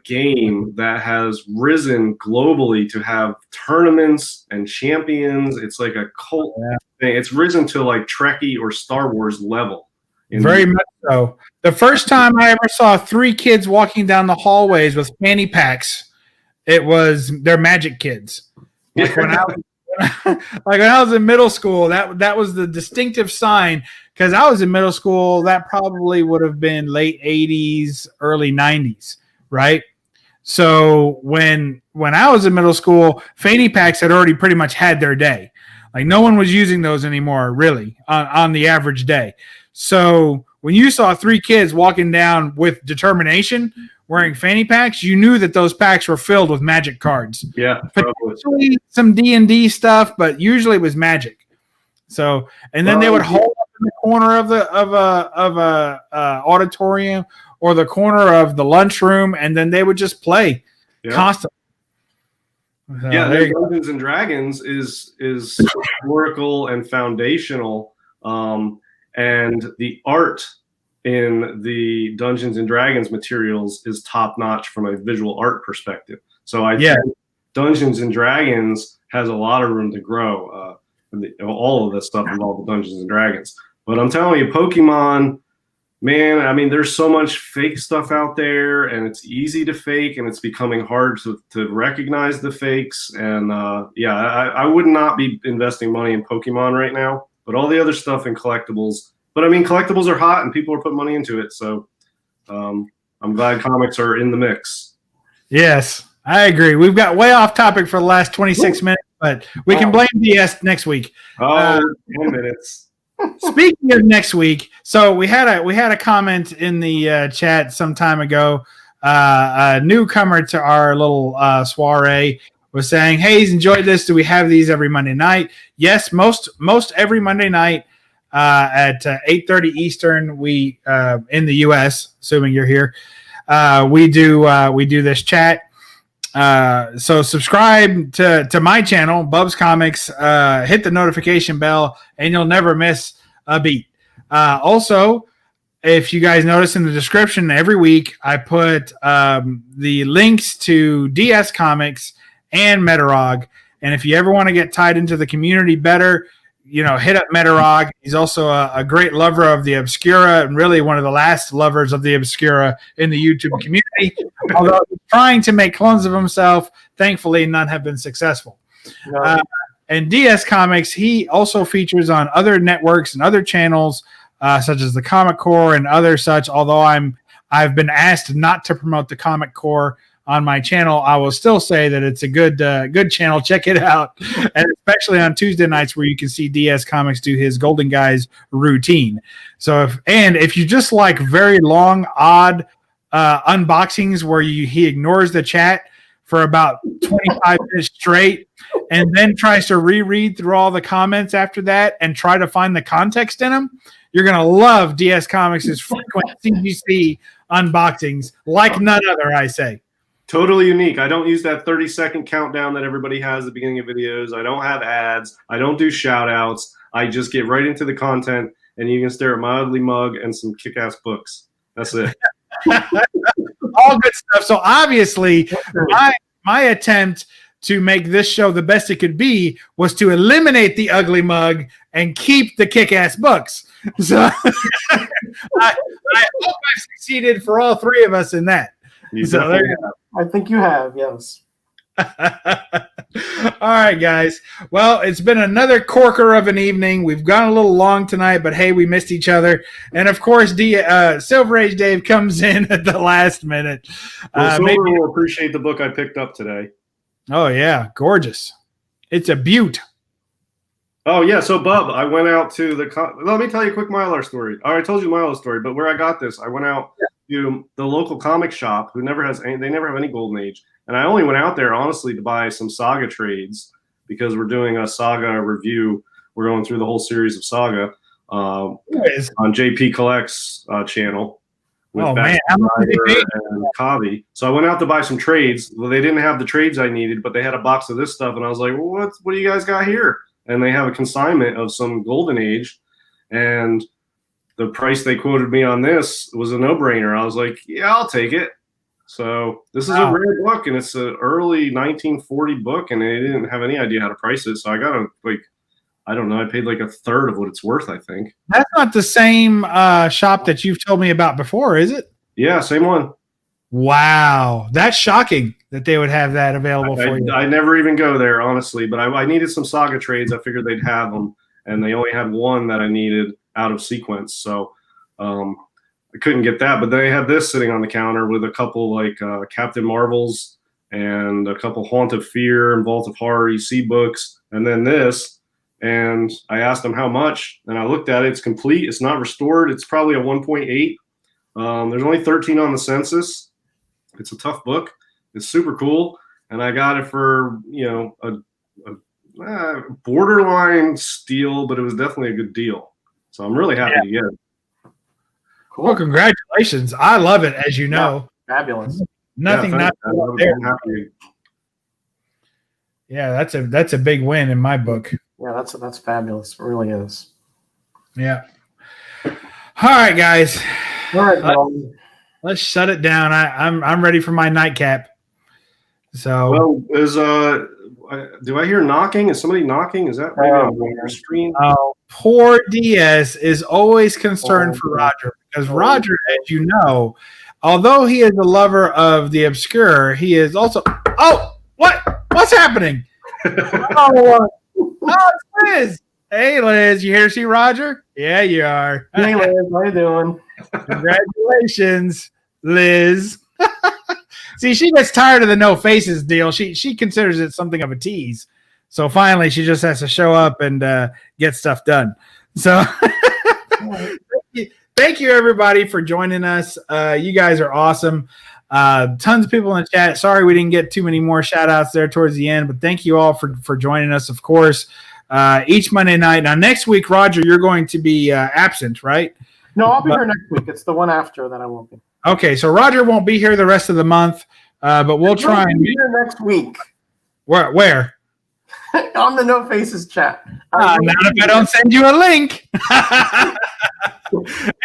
game that has risen globally to have tournaments and champions. It's like a cult thing. It's risen to like Trekkie or Star Wars level. Very much so. The first time I ever saw 3 kids walking down the hallways with fanny packs, they're Magic kids. Like when I was in middle school, that was the distinctive sign. Because I was in middle school, that probably would have been late 80s, early 90s, right? So when I was in middle school, fanny packs had already pretty much had their day. Like no one was using those anymore, really, on the average day. So when you saw 3 kids walking down with determination wearing fanny packs, you knew that those packs were filled with Magic cards. Yeah, potentially some D&D stuff, but usually it was Magic. So, and then they would hold up in the corner of a auditorium or the corner of the lunchroom, and then they would just play constantly. So, Dungeons and Dragons is historical and foundational, and the art in the Dungeons and Dragons materials is top notch from a visual art perspective. So I think Dungeons and Dragons has a lot of room to grow. All of this stuff involved with Dungeons and Dragons. But I'm telling you, Pokemon, man, I mean, there's so much fake stuff out there, and it's easy to fake, and it's becoming hard to recognize the fakes. And I would not be investing money in Pokemon right now, but all the other stuff in collectibles. But I mean, collectibles are hot, and people are putting money into it. So I'm glad comics are in the mix. Yes, I agree. We've got way off topic for the last 26 minutes. But we can blame DS next week. 10 minutes. Speaking of next week, so we had a comment in the chat some time ago. A newcomer to our little soiree was saying, "Hey, he's enjoyed this. Do we have these every Monday night?" Yes, most every Monday night at 8:30 Eastern. We in the U.S., assuming you're here, we do this chat. So subscribe to my channel, BUB'S Comics, hit the notification bell, and you'll never miss a beat. Also, if you guys notice in the description, every week I put the links to DS Comics and Metarog. And if you ever want to get tied into the community better, hit up Metarog. He's also a great lover of the Obscura and really one of the last lovers of the Obscura in the YouTube community. Although he's trying to make clones of himself, thankfully none have been successful. No. And DS Comics, he also features on other networks and other channels, such as the Comic Core and other such. Although I've been asked not to promote the Comic Core on my channel, I will still say that it's a good channel. Check it out, and especially on Tuesday nights where you can see DS Comics do his Golden Guys routine. So if you just like very long, odd unboxings where he ignores the chat for about 25 minutes straight, and then tries to reread through all the comments after that and try to find the context in them, you're gonna love DS Comics' frequent CGC unboxings like none other. I say. Totally unique. I don't use that 30-second countdown that everybody has at the beginning of videos. I don't have ads. I don't do shout-outs. I just get right into the content, and you can stare at my ugly mug and some kick-ass books. That's it. All good stuff. So obviously, my attempt to make this show the best it could be was to eliminate the ugly mug and keep the kick-ass books. So I hope I've succeeded for all 3 of us in that. So there you go. I think you have, yes. All right, guys. Well, it's been another corker of an evening. We've gone a little long tonight, but hey, we missed each other. And of course, Silver Age Dave comes in at the last minute. Well, Silver will appreciate the book I picked up today. Oh yeah, gorgeous. It's a beaut. Oh yeah, so Bub, I went out to let me tell you a quick Mylar story. I told you the Mylar story, but where I got this, I went out to the local comic shop they never have any Golden Age. And I only went out there, honestly, to buy some Saga trades because we're doing a Saga review. We're going through the whole series of Saga on JP Collects channel with and Kavi. So I went out to buy some trades. Well, they didn't have the trades I needed, but they had a box of this stuff. And I was like, well, what do you guys got here? And they have a consignment of some Golden Age. and the price they quoted me on this was a no-brainer. I was like, yeah, I'll take it. So this is a rare book, and it's an early 1940 book, and they didn't have any idea how to price it. So I got I don't know, I paid like a third of what it's worth, I think. That's not the same shop that you've told me about before, is it? Yeah, same one. Wow. That's shocking that they would have that available for you. I never even go there, honestly, but I needed some Saga trades. I figured they'd have them, and they only had one that I needed out of sequence. So I couldn't get that, but they had this sitting on the counter with a couple like Captain Marvels and a couple Haunt of Fear and Vault of Horror EC books, and then this. And I asked them how much, and I looked at it. It's complete. It's not restored. It's probably a 1.8. There's only 13 on the census. It's a tough book. It's super cool, and I got it for a borderline steal, but it was definitely a good deal. So I'm really happy to get it. Cool. Well, congratulations. I love it, as you know. Yeah, fabulous. Nothing not there. Yeah, that's a big win in my book. Yeah, that's fabulous. It really is. Yeah. All right, guys. All right, let's shut it down. I'm ready for my nightcap. So do I hear knocking? Is somebody knocking? Is that maybe on your screen? Poor DS is always concerned for Roger, because Roger, as you know, although he is a lover of the obscure, he is also what's happening? It's Liz. Hey Liz, you here to see Roger? Yeah, you are. Hey Liz, how you doing? Congratulations, Liz. See, she gets tired of the no faces deal. She considers it something of a tease. So finally, she just has to show up and get stuff done. So thank you, everybody, for joining us. You guys are awesome. Tons of people in the chat. Sorry we didn't get too many more shout-outs there towards the end, but thank you all for joining us, of course, each Monday night. Now, next week, Roger, you're going to be absent, right? No, I'll be here next week. It's the one after that I won't be. Okay, so Roger won't be here the rest of the month, but we'll try and be here next week. Where? On the No Faces chat. Not if I don't send you a link.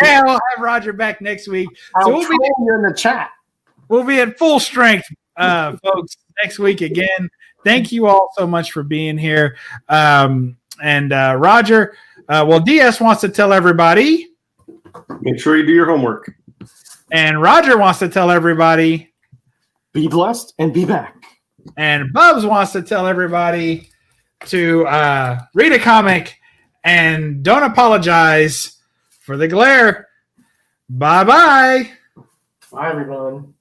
And we'll have Roger back next week. So we'll be in the chat. We'll be at full strength, folks, next week again. Thank you all so much for being here. And Roger, DS wants to tell everybody. Make sure you do your homework. And Roger wants to tell everybody. Be blessed and be back. And BUB'S wants to tell everybody to read a comic and don't apologize for the glare. Bye-bye. Bye, everyone.